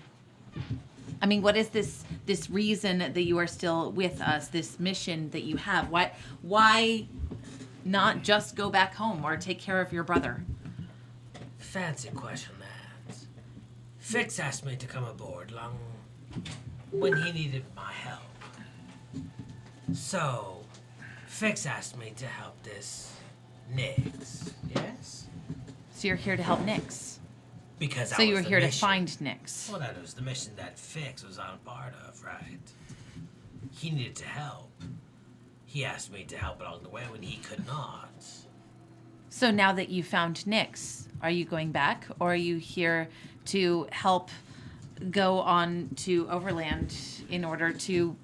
I mean, what is this reason that you are still with us, this mission that you have? Why not just go back home or take care of your brother? Fancy question that. Fix asked me to come aboard long when he needed my help. So, Fix asked me to help this Nix. Yes? So you're here to help Nix. Because so you were here to find Nix. Well, that was the mission that Fix was on part of, right? He needed to help. He asked me to help along the way when he could not. So now that you found Nix, are you going back, or are you here to help go on to Overland in order to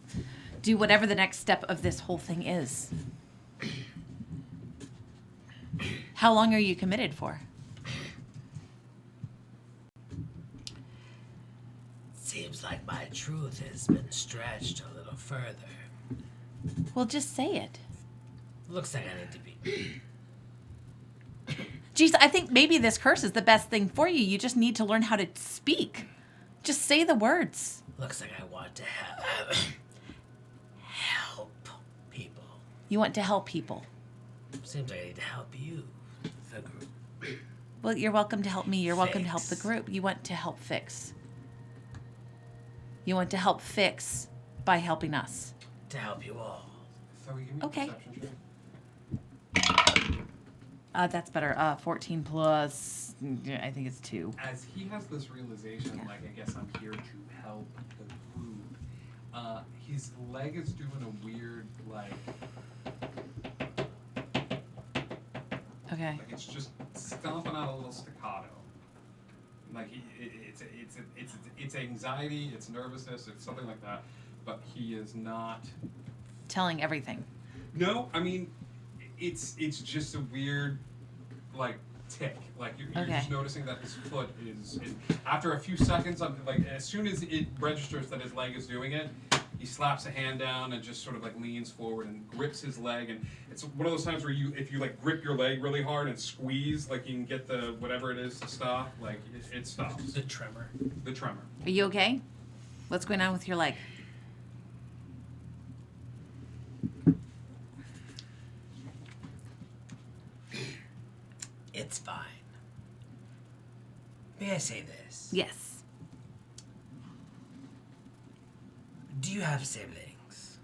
do whatever the next step of this whole thing is? How long are you committed for? Seems like my truth has been stretched a little further. Well, just say it. Looks like I need to be. Geez, I think maybe this curse is the best thing for you. You just need to learn how to speak. Just say the words. Looks like I want to help people. You want to help people. Seems like I need to help you, the group. Well, you're welcome to help me. You're welcome to help the Fix. group. You want to help Fix. You want to help Fix by helping us. To help you all. So give me a Okay. perception check. That's better. 14 plus, I think it's 2. As he has this realization, like, I guess I'm here to help the group, his leg is doing a weird, like Okay. like it's just stomping out a little staccato. Like it's anxiety, it's nervousness, it's something like that. But he is not Telling everything. No, I mean, it's just a weird, like, tick. Like you're Okay. just noticing that his foot is. After a few seconds, like as soon as it registers that his leg is doing it, he slaps a hand down and just sort of like leans forward and grips his leg. And it's one of those times where if you like grip your leg really hard and squeeze, like you can get the whatever it is to stop. Like it stops. The tremor. The tremor. Are you okay? What's going on with your leg? It's fine. May I say this? Yes. Do you have siblings?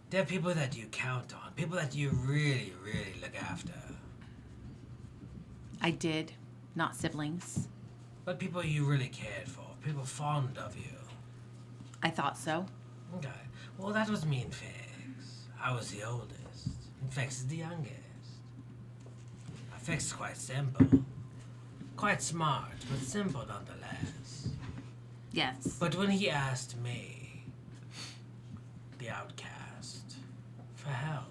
They're people that you count on, people that you really, really look after. I did. Not siblings. But people you really cared for, people fond of you. I thought so. Okay. Well, that was me and Fix. I was the oldest, and Fix is the youngest. Fix is quite simple. Quite smart, but simple nonetheless. Yes. But when he asked me, the outcast, for help,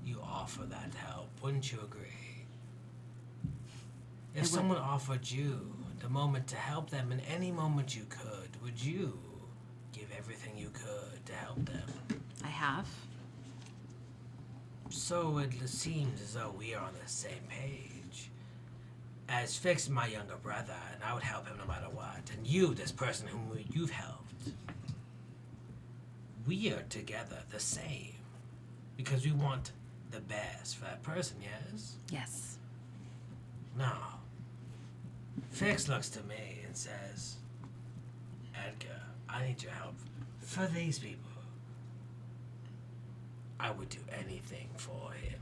you offer that help, wouldn't you agree? If someone offered you the moment to help them in any moment you could, would you give everything you could to help them? I have. So it seems as though we are on the same page. As Fix is my younger brother, and I would help him no matter what. And you, this person whom you've helped, we are together the same. Because we want the best for that person, yes? Yes. Now, Fix looks to me and says, Edgar, I need your help for these people. I would do anything for him.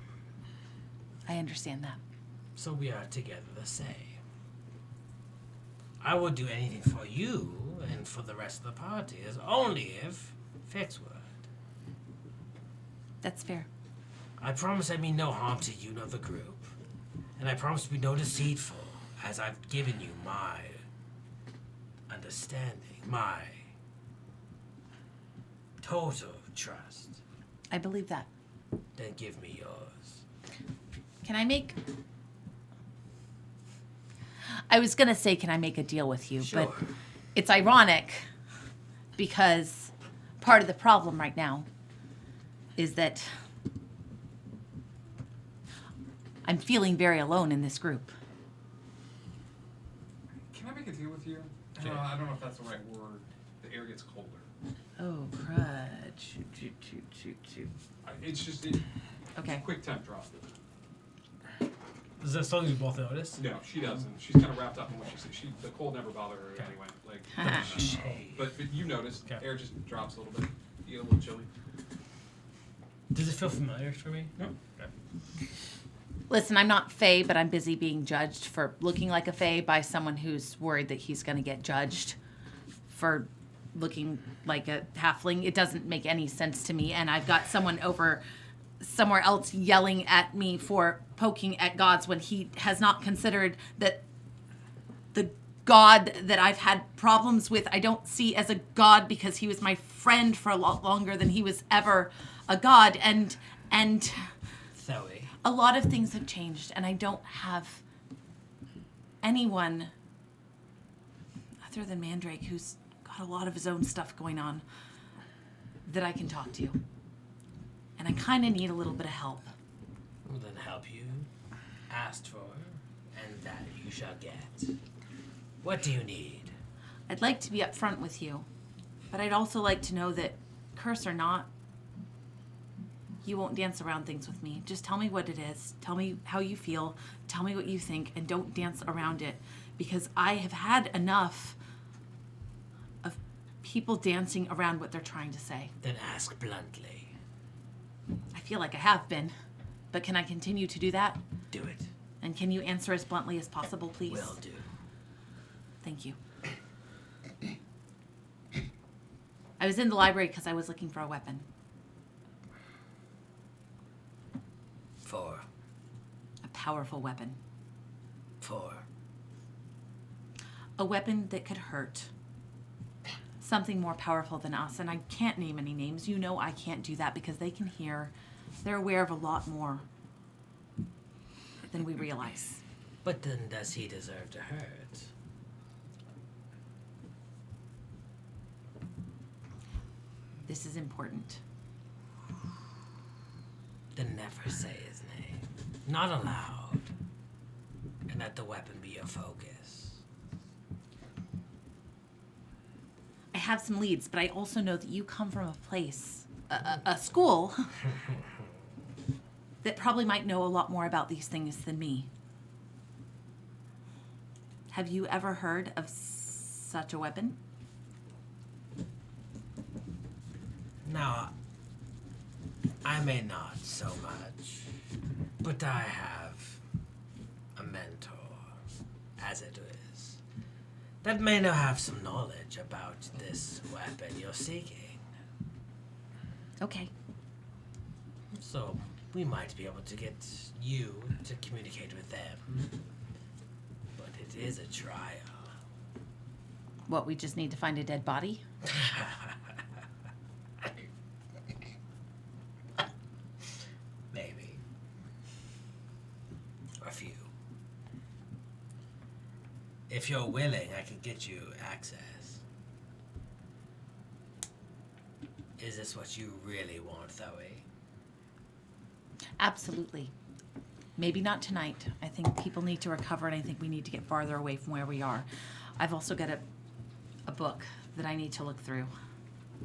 I understand that. So we are together the same. I would do anything for you and for the rest of the party, as only if Fix would. That's fair. I promise I mean no harm to you nor the group. And I promise to be no deceitful, as I've given you my understanding, my total trust. I believe that. Then give me yours. Can I make... I was going to say, can I make a deal with you? Sure. But it's ironic because part of the problem right now is that I'm feeling very alone in this group. Can I make a deal with you? I don't know if that's the right word. The air gets colder. Oh, crud. Shoot. It's just Okay. quick temp drop. Is that something you both noticed? No, she doesn't. She's kind of wrapped up in what she said. The cold never bothered her anyway. Like, but you noticed, air just drops a little bit. You get a little chilly. Does it feel familiar for me? No. Okay. Listen, I'm not Fae, but I'm busy being judged for looking like a Fae by someone who's worried that he's going to get judged for looking like a halfling. It doesn't make any sense to me. And I've got someone over somewhere else yelling at me for poking at gods when he has not considered that the god that I've had problems with, I don't see as a god because he was my friend for a lot longer than he was ever a god. And Zoe. a lot of things have changed, and I don't have anyone other than Mandrake, who's got a lot of his own stuff going on, that I can talk to. And I kind of need a little bit of help. Well, then help you asked for, and that you shall get. What do you need? I'd like to be upfront with you, but I'd also like to know that, curse or not, You won't dance around things with me. Just tell me what it is. Tell me how you feel. Tell me what you think, and don't dance around it. Because I have had enough of people dancing around what they're trying to say. Then ask bluntly. I feel like I have been. But can I continue to do that? Do it. And can you answer as bluntly as possible, please? Will do. Thank you. I was in the library because I was looking for a weapon. For? A powerful weapon. For? A weapon that could hurt. Something more powerful than us. And I can't name any names. You know I can't do that because they can hear. They're aware of a lot more than we realize. But then does he deserve to hurt? This is important. Then never say his name. Not allowed. And let the weapon be your focus. I have some leads, but I also know that you come from a place, a school, that probably might know a lot more about these things than me. Have you ever heard of such a weapon? Now, I may not so much, but I have a mentor, as it is, that may now have some knowledge about this weapon you're seeking. Okay. So, we might be able to get you to communicate with them. But it is a trial. What, we just need to find a dead body? Maybe. A few. If you're willing, I could get you access. Is this what you really want, Zoe? Absolutely. Maybe not tonight. I think people need to recover, and I think we need to get farther away from where we are. I've also got a book that I need to look through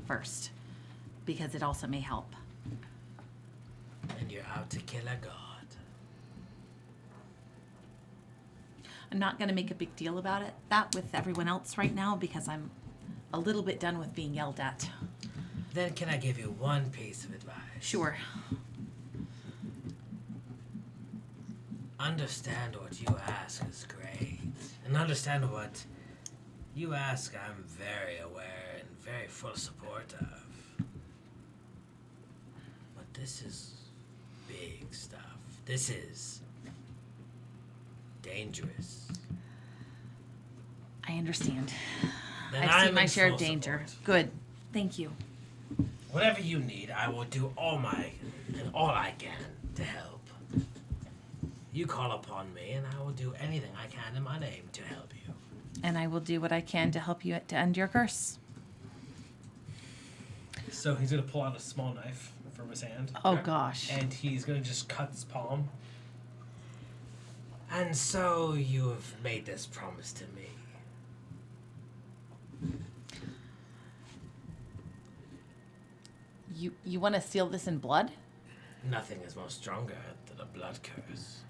first, because it also may help. And you're out to kill a god. I'm not going to make a big deal about that with everyone else right now, because I'm a little bit done with being yelled at. Then can I give you one piece of advice? Sure. Understand what you ask is great. And understand what you ask I'm very aware and very full support of. But this is big stuff. This is dangerous. I understand. Then I've I'm seen my in share of full danger. support. Good. Thank you. Whatever you need, I will do all I can to help. You call upon me, and I will do anything I can in my name to help you. And I will do what I can to help you to end your curse. So he's gonna pull out a small knife from his hand. Oh, gosh. And he's gonna just cut his palm. And so you have made this promise to me. You want to seal this in blood? Nothing is more stronger than a blood curse.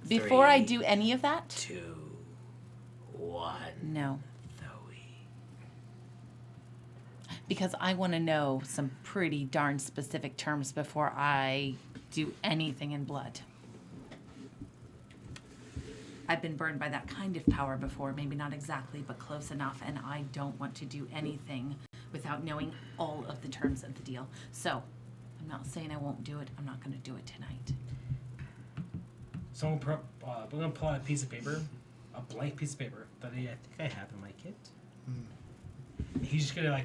Before I 3, do any of that? 2, 1. No. Zoe. Because I want to know some pretty darn specific terms before I do anything in blood. I've been burned by that kind of power before, maybe not exactly, but close enough, and I don't want to do anything without knowing all of the terms of the deal. So, I'm not saying I won't do it. I'm not going to do it tonight. So we're gonna pull out a piece of paper, a blank piece of paper that I think I have in my kit. He's just gonna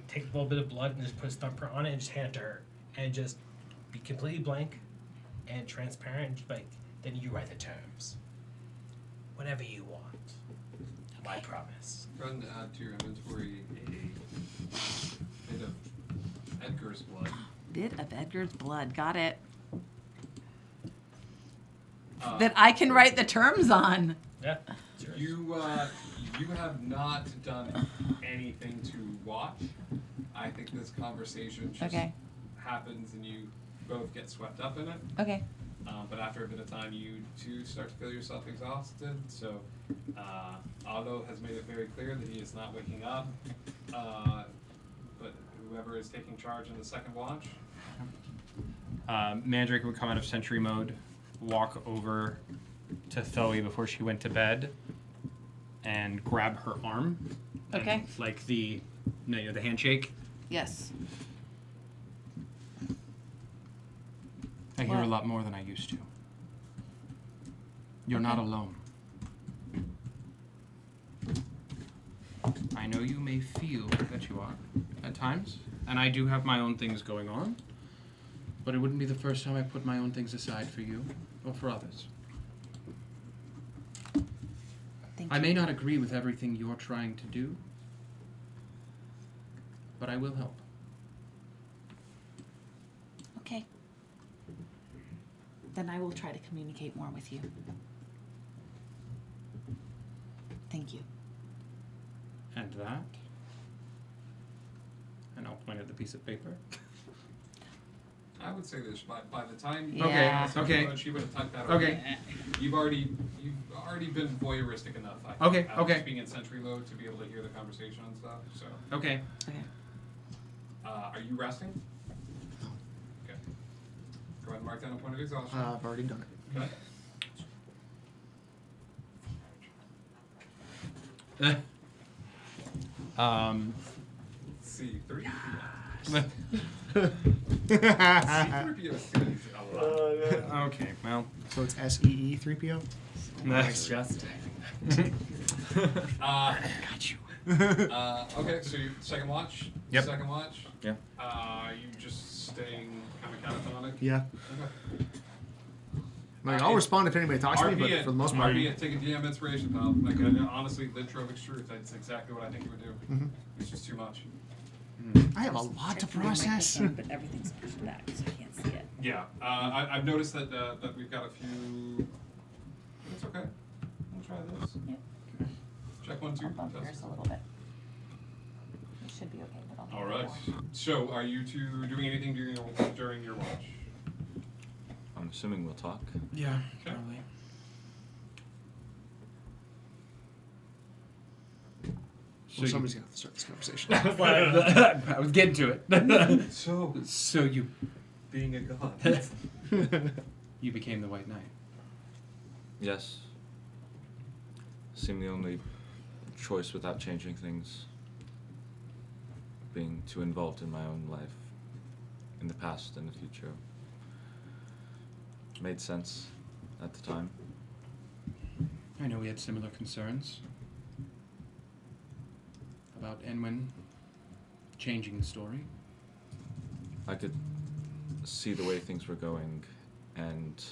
take a little bit of blood and just put his thumbprint on it and just hand it to her, and just be completely blank and transparent. And just then you write the terms. Whatever you want. I promise. Go ahead and add to your inventory a bit of Edgar's blood. Bit of Edgar's blood. Got it. That I can write the terms on. Yeah. You have not done anything to watch. I think this conversation just Okay. happens and you both get swept up in it. Okay. But after a bit of time, you too start to feel yourself exhausted. So, Otto has made it very clear that he is not waking up. But whoever is taking charge in the second watch. Mandrake would come out of sentry mode, walk over to Thoe before she went to bed, and grab her arm. Okay. And, like the handshake. Yes. I hear a What? lot more than I used to. You're not Okay. alone. I know you may feel that you are at times, and I do have my own things going on, but it wouldn't be the first time I put my own things aside for you or for others. Thank I you. may not agree with everything you're trying to do, but I will help. Okay. Then I will try to communicate more with you. Thank you. And that. And I'll point at the piece of paper. I would say this by the time Yeah. Okay. she would have tucked that Okay. away. You've already been voyeuristic enough. I think, Okay, okay. Just being in sentry mode to be able to hear the conversation and stuff. So. Okay. Okay. Are you resting? Okay. Go ahead and mark down a point of exhaustion. I've already done it. Okay. C3. C3PO sees a lot. Okay, well. So it's SEE 3PO? Nice. Just. Got you. Okay, so your second watch? Yep. Second watch? Yeah. You just staying kind of catatonic? Yeah. Okay. Like, I'll respond if anybody talks to me, but for the most part. Take a DM inspiration, pal. Like, honestly, Lidtrovic's truth. That's exactly what I think you would do. Mhm. It's just too much. I have a lot to process. But everything's pushed back, so I can't see it. Yeah. I've noticed that that we've got a few. It's okay. We'll try this. Yep. Check 1, 2. I'll bump test. yours a little bit. It should be okay, but I'll All right. So, are you two doing anything during your watch? I'm assuming we'll talk. Yeah, Okay. probably. Well, somebody's going to have to start this conversation. I was getting to it. So you being a god. You became the White Knight. Yes. Seemed the only choice without changing things. Being too involved in my own life. In the past and the future. Made sense at the time. I know we had similar concerns about Enwin changing the story. I could see the way things were going, and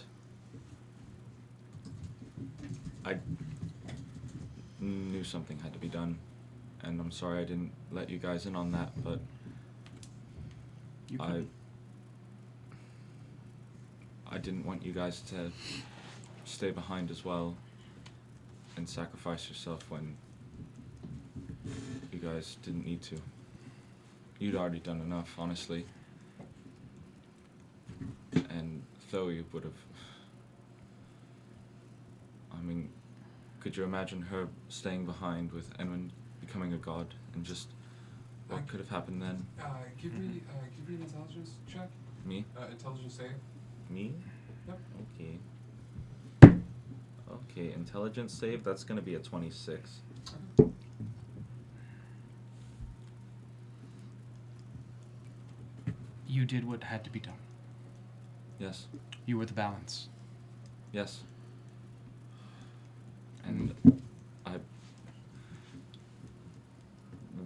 I knew something had to be done. And I'm sorry I didn't let you guys in on that, but You I didn't want you guys to stay behind as well and sacrifice yourself when you guys didn't need to. You'd already done enough, honestly. And Thoe would have... I mean, could you imagine her staying behind with Enwin becoming a god and just what could have happened then? Give me an intelligence check. Me? Intelligence save. Me? Yep. Okay. Okay, intelligence save, that's gonna be a 26. You did what had to be done. Yes. You were the balance. Yes. And I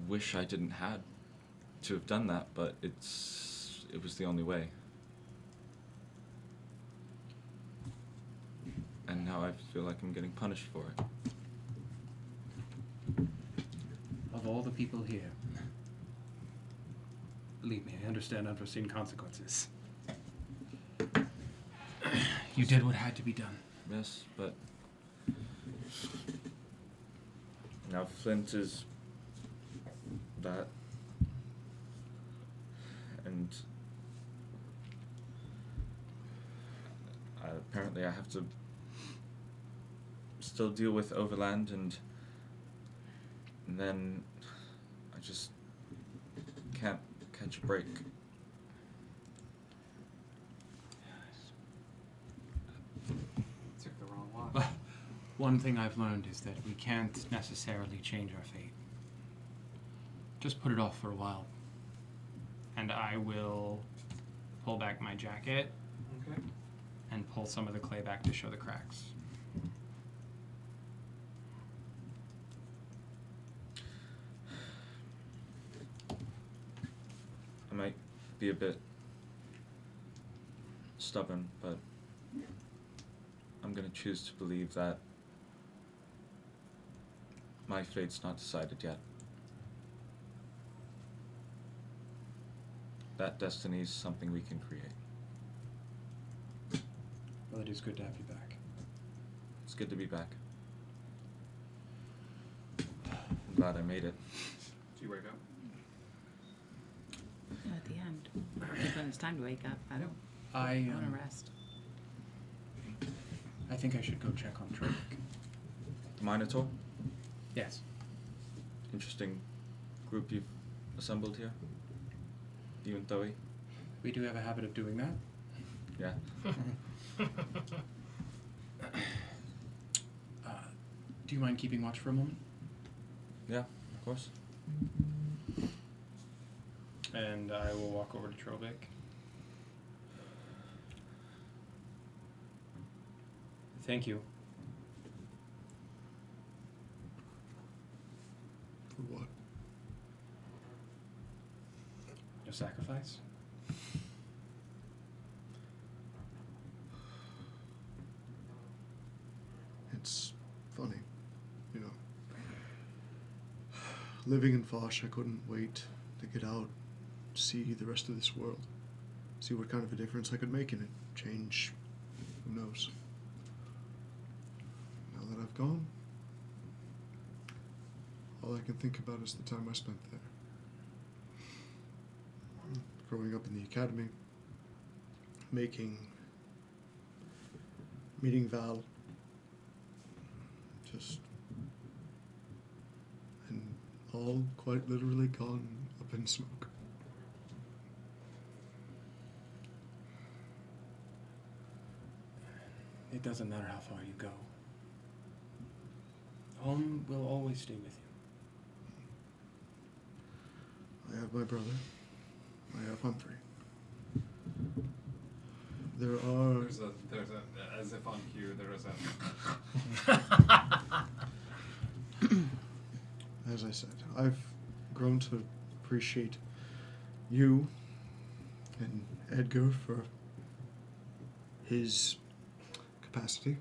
wish I didn't had to have done that, but it was the only way. And now I feel like I'm getting punished for it. Of all the people here, believe me, I understand unforeseen consequences. You did what had to be done. Yes, but now Flint is that unfortunately, I have to still deal with Overland, and then I just can't catch a break. Took the wrong one. One thing I've learned is that we can't necessarily change our fate. Just put it off for a while. And I will pull back my jacket Okay. and pull some of the clay back to show the cracks. I might be a bit stubborn, but I'm gonna choose to believe that my fate's not decided yet. That destiny is something we can create. Well, it is good to have you back. It's good to be back. I'm glad I made it. Do you wake up? At the end. Like when it's time to wake up. I don't I want to rest. I think I should go check on Trovic. The Minotaur? Yes. Interesting group you've assembled here. You and Thoe? We do have a habit of doing that. Yeah. Do you mind keeping watch for a moment? Yeah, of course. And I will walk over to Trovic. Thank you. For what? Your sacrifice? It's funny, you know. Living in Fosh, I couldn't wait to get out, see the rest of this world, see what kind of a difference I could make in it, change, who knows. Now that I've gone, all I can think about is the time I spent there. Growing up in the academy, meeting Val, and all quite literally gone up in smoke. It doesn't matter how far you go. Home will always stay with you. I have my brother. I have Humphrey. There are... There's a, as if on cue, there is a... As I said, I've grown to appreciate you and Edgar for his capacity.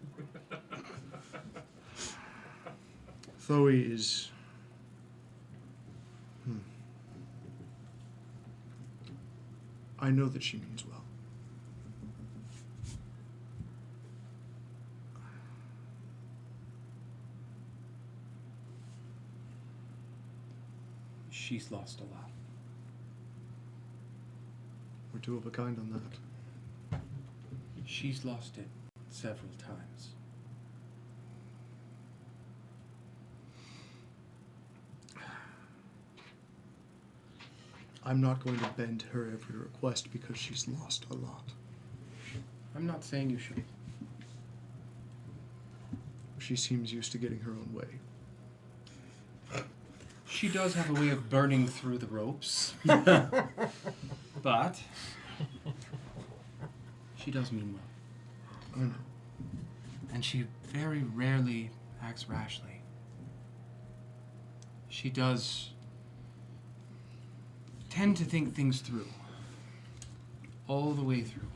Thoe is... I know that she means well. She's lost a lot. We're two of a kind on that. She's lost it several times. I'm not going to bend her every request because she's lost a lot. I'm not saying you should. She seems used to getting her own way. She does have a way of burning through the ropes. But she does mean well. I know. And she very rarely acts rashly. She does tend to think things through. All the way through.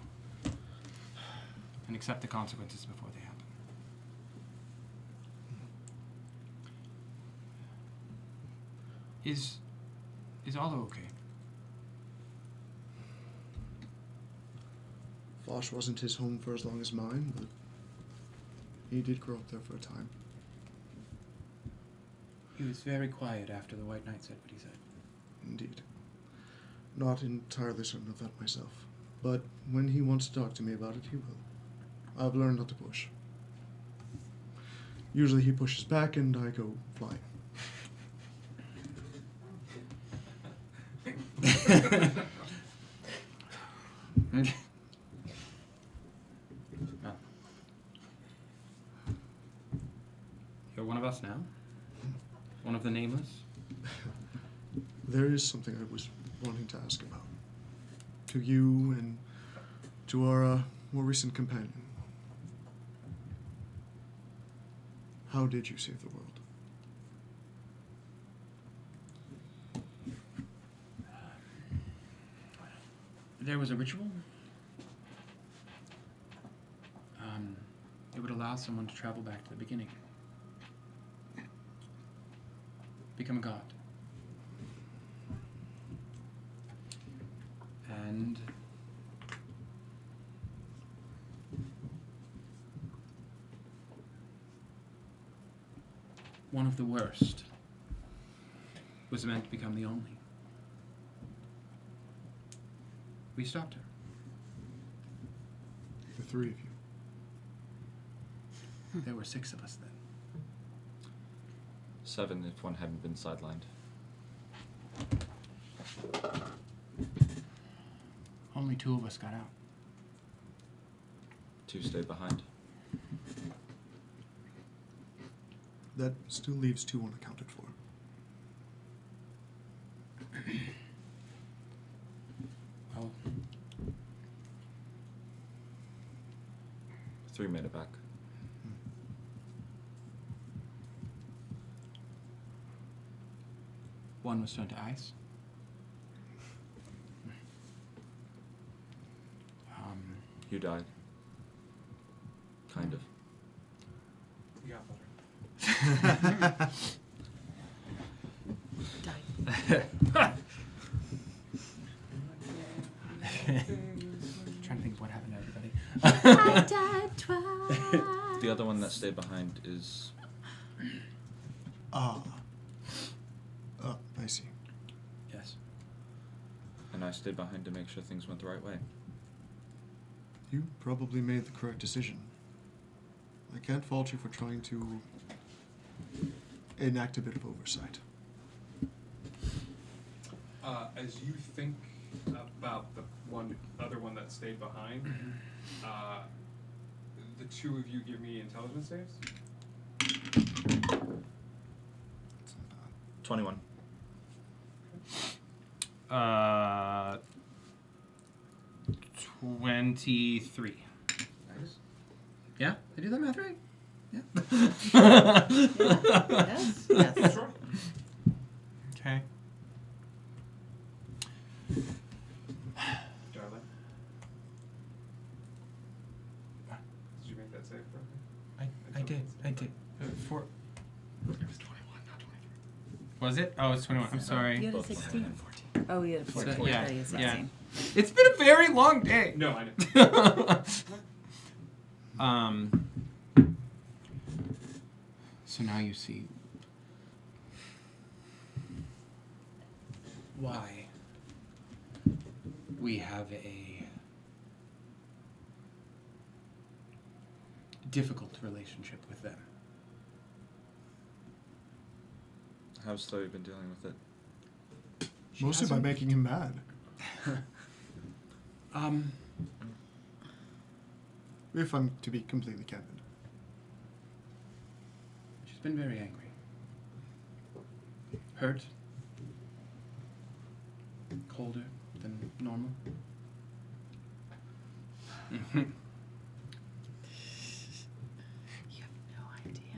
And accept the consequences before they happen. Is Aldo okay? Fosh wasn't his home for as long as mine, but he did grow up there for a time. He was very quiet after the White Knight said what he said. Indeed. Not entirely certain of that myself. But when he wants to talk to me about it, he will. I've learned not to push. Usually he pushes back and I go flying. Okay. Well, you're one of us now? One of the nameless? There is something I was wanting to ask about. To you and to our more recent companion. How did you save the world? There was a ritual. It would allow someone to travel back to the beginning. Become a god. And one of the worst was meant to become the only. We stopped her. The three of you. There were 6 of us then. 7 if one hadn't been sidelined. Only 2 of us got out. 2 stayed behind. That still leaves 2 unaccounted for. Well, 3 made it back. one was turned to ice. You died. Kind of. You got butter. Trying to think of what happened to everybody. I died twice. The other one that stayed behind is... I see. Yes. And I stayed behind to make sure things went the right way. You probably made the correct decision. I can't fault you for trying to enact a bit of oversight. As you think about the other one that stayed behind, the 2 of you give me intelligence saves. 21. 23. Nice. Yeah? I do that math right? Yeah. Yes, yes. Sure. Okay. Darling. Did you make that save correctly? I did. For... It was 21, not 23. Was it? Oh, it's 21. I'm sorry. You had a 16. Oh, you had a 14. Yeah, I thought you had 16. yeah. It's been a very long day. No, I know. So now you see why we have a difficult relationship with them. How's Chloe been dealing with it? Mostly by making him mad. If I'm to be completely candid. She's been very angry. Hurt. Colder than normal. You have no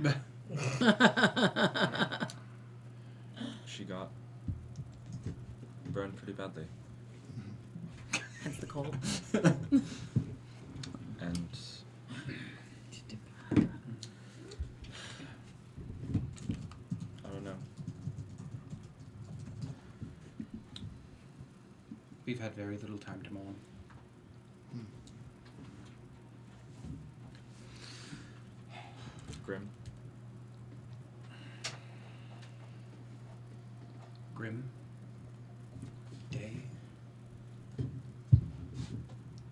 idea. She got burned pretty badly. Hence the cold. And I don't know. We've had very little time to mourn. Grim. Grim. Day.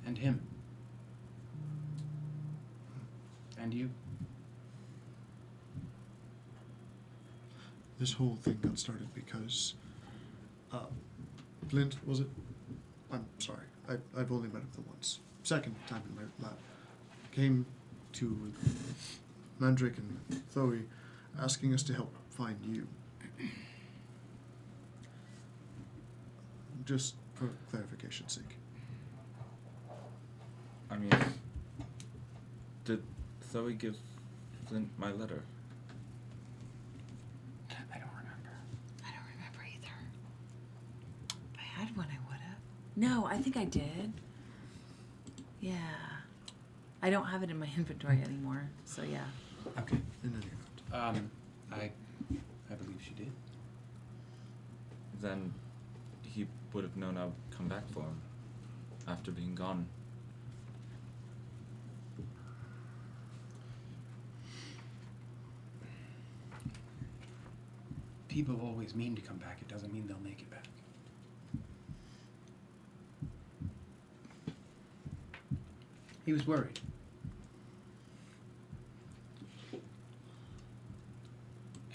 And him. find you? This whole thing got started because Flint, was it? I'm sorry. I've only met him the once. Second time in my lab. Came to Mandrake and Thoe asking us to help find you. Just for clarification's sake. I mean, did Thoe give Flint my letter? I don't remember. I don't remember either. If I had one, I would have. No, I think I did. Yeah. I don't have it in my inventory anymore, so yeah. Okay. In any event. I believe she did. Then he would have known I'd come back for him after being gone. People always mean to come back. It doesn't mean they'll make it back. He was worried.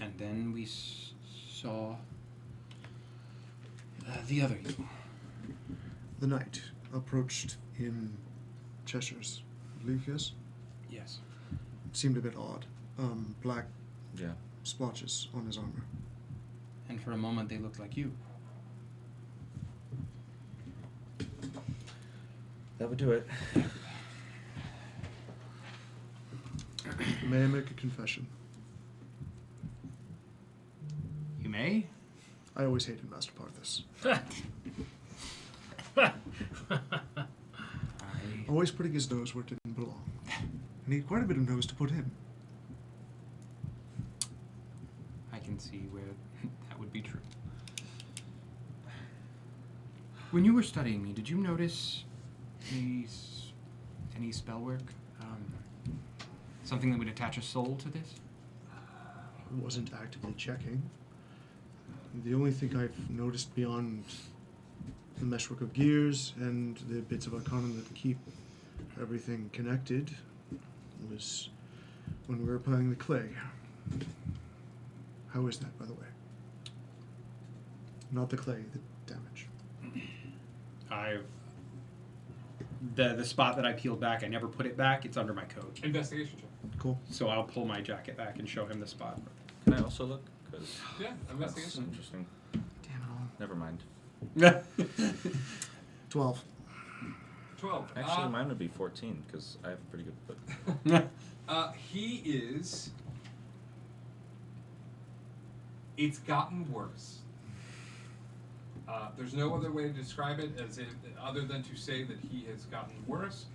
And then we saw the other you. The knight approached in Cheshire's, I believe, yes? Yes. Seemed a bit odd. Black Yeah. splotches on his armor. And for a moment they looked like you. That would do it. May I make a confession? You may? I always hated Master Parthas. Always putting his nose where it didn't belong. And he had quite a bit of nose to put in. I can see where that would be true. When you were studying me, did you notice any spell work? Something that would attach a soul to this? I wasn't actively checking. The only thing I've noticed beyond the meshwork of gears and the bits of arcanum that keep everything connected was when we were applying the clay. How is that, by the way? Not the clay, the damage. The spot that I peeled back, I never put it back. It's under my coat. Investigation check. Cool. So I'll pull my jacket back and show him the spot. Can I also look? Because Yeah, that's investigation. interesting. Damn it all. Never mind. 12. 12. Actually, mine would be 14 because I have a pretty good foot. He is. It's gotten worse. There's no other way to describe it other than to say that he has gotten worse.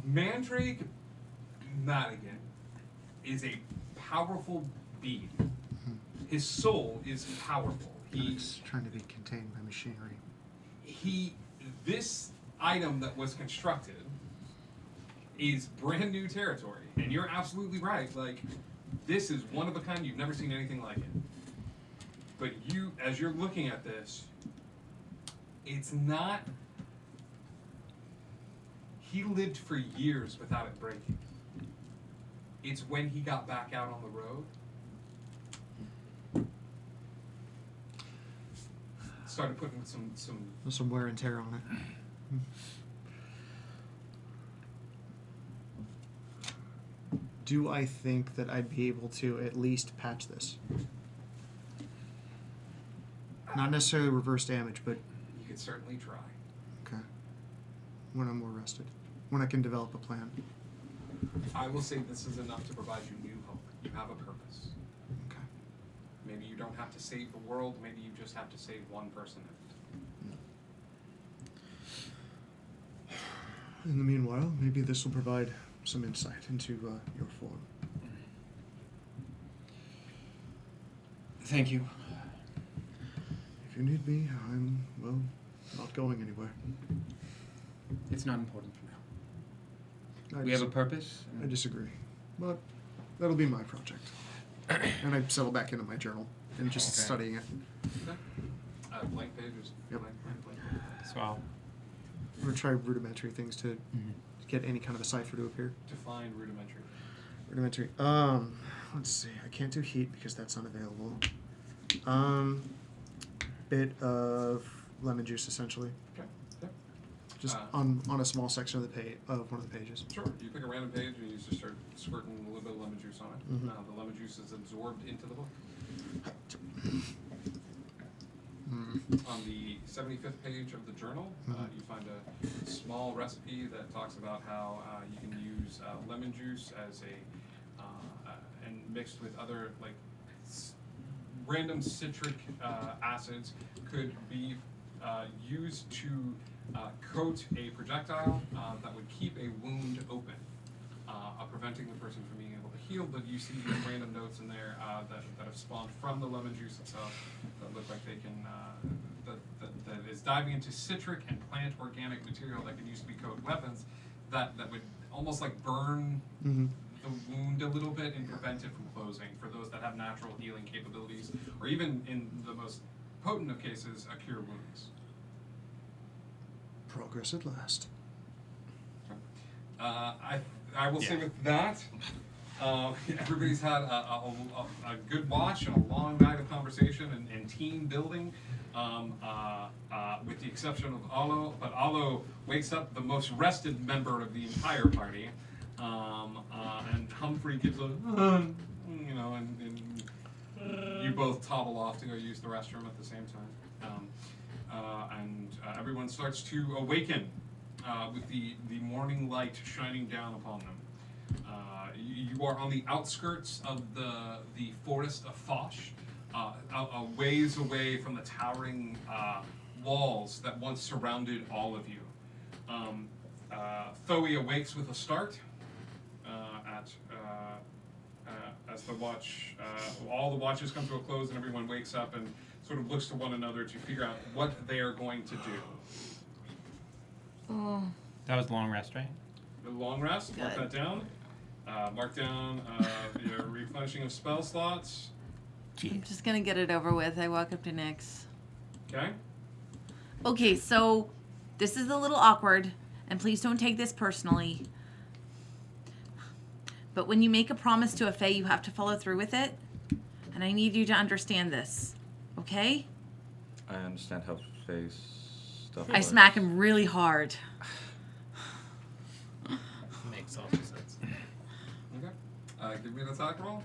Mandrake Madigan is a powerful being. His soul is powerful. He's trying to be contained by machinery. This item that was constructed is brand new territory, and you're absolutely right. Like, this is one of a kind. You've never seen anything like it. But as you're looking at this, it's not. He lived for years without it breaking. It's when he got back out on the road, started putting some wear and tear on it. Do I think that I'd be able to at least patch this? Not necessarily reverse damage, but you could certainly try. okay. When I'm more rested, when I can develop a plan. I will say this is enough to provide you new hope. You have a purpose. Okay. Maybe you don't have to save the world. Maybe you just have to save one person in it. In the meanwhile, maybe this will provide some insight into your form. Thank you. If you need me, I'm, well, not going anywhere. It's not important for now. We have a purpose. I disagree. But that'll be my project. And I settle back into my journal and just studying it. Okay. Blank pages. Yep. Blank. So I'll. I'm gonna try rudimentary things to get any kind of a cipher to appear. Define rudimentary. Rudimentary. Let's see. I can't do heat because that's unavailable. Bit of lemon juice, essentially. Okay. Yeah. Just on a small section of the of one of the pages. Sure. You pick a random page and you just start squirting a little bit of lemon juice on it. Mhm. The lemon juice is absorbed into the book. On the 75th page of the journal, you find a small recipe that talks about how you can use lemon juice as and mixed with other like random citric acids could be used to coat a projectile that would keep a wound open, preventing the person from being able to heal. But you see these random notes in there that have spawned from the lemon juice itself that look like they can that is diving into citric and plant organic material that can use to be coat weapons that would almost like burn the wound a little bit and prevent it from closing for those that have natural healing capabilities, or even in the most potent of cases, cure wounds. Progress at last. I will say with that, everybody's had a good watch and a long night of conversation and team building, with the exception of Alo. But Alo wakes up the most rested member of the entire party, and Humphrey gives a, and you both toddle off to go use the restroom at the same time, and everyone starts to awaken with the morning light shining down upon them. You are on the outskirts of the forest of Foch, a ways away from the towering walls that once surrounded all of you. Thoe awakes with a start as the watch, all the watches come to a close and everyone wakes up and sort of looks to one another to figure out what they are going to do. Oh. That was the long rest, right? The long rest, mark that down. Mark down your replenishing of spell slots. I'm just gonna get it over with. I walk up to Nyx. Okay. Okay, so this is a little awkward, and please don't take this personally. But when you make a promise to a fae, you have to follow through with it. And I need you to understand this, okay? I understand how face stuff I works. smack him really hard. Makes all sense. Okay. Give me an attack roll.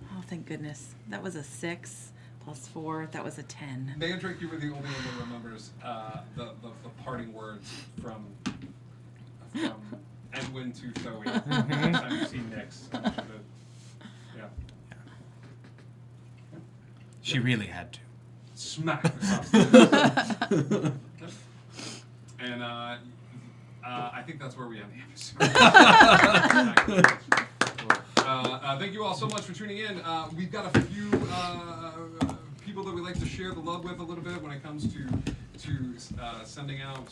Oh, thank goodness. That was a 6 plus 4. That was a 10. Mandrake, you were the only one that remembers the parting words from Edwin to Thoe. Next time you see Nyx. Yeah. She really had to. Smack. And I think that's where we end the episode. Thank you all so much for tuning in. We've got a few people that we like to share the love with a little bit when it comes to sending out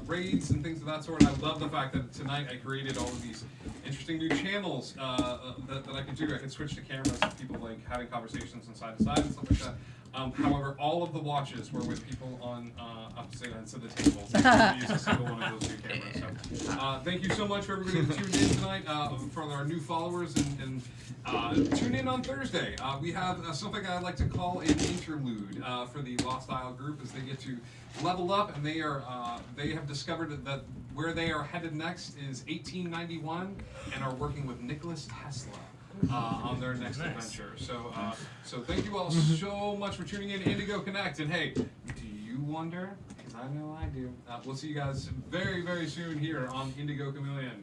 raids and things of that sort. I love the fact that tonight I created all of these interesting new channels that I could do. I could switch to cameras with people like having conversations and side to side and stuff like that. However, all of the watches were with people on opposite ends of the table. So I use a single one of those new cameras. So, thank you so much for everybody that tuned in tonight. For our new followers, and tune in on Thursday. We have something I like to call an interlude for the Lost Isle group, as they get to level up, and they have discovered that where they are headed next is 1891, and are working with Nicholas Tesla. On their next adventure. So thank you all so much for tuning in to Indigo Connect. And hey, do you wonder? Because I know I do. We'll see you guys very, very soon here on Indigo Chameleon.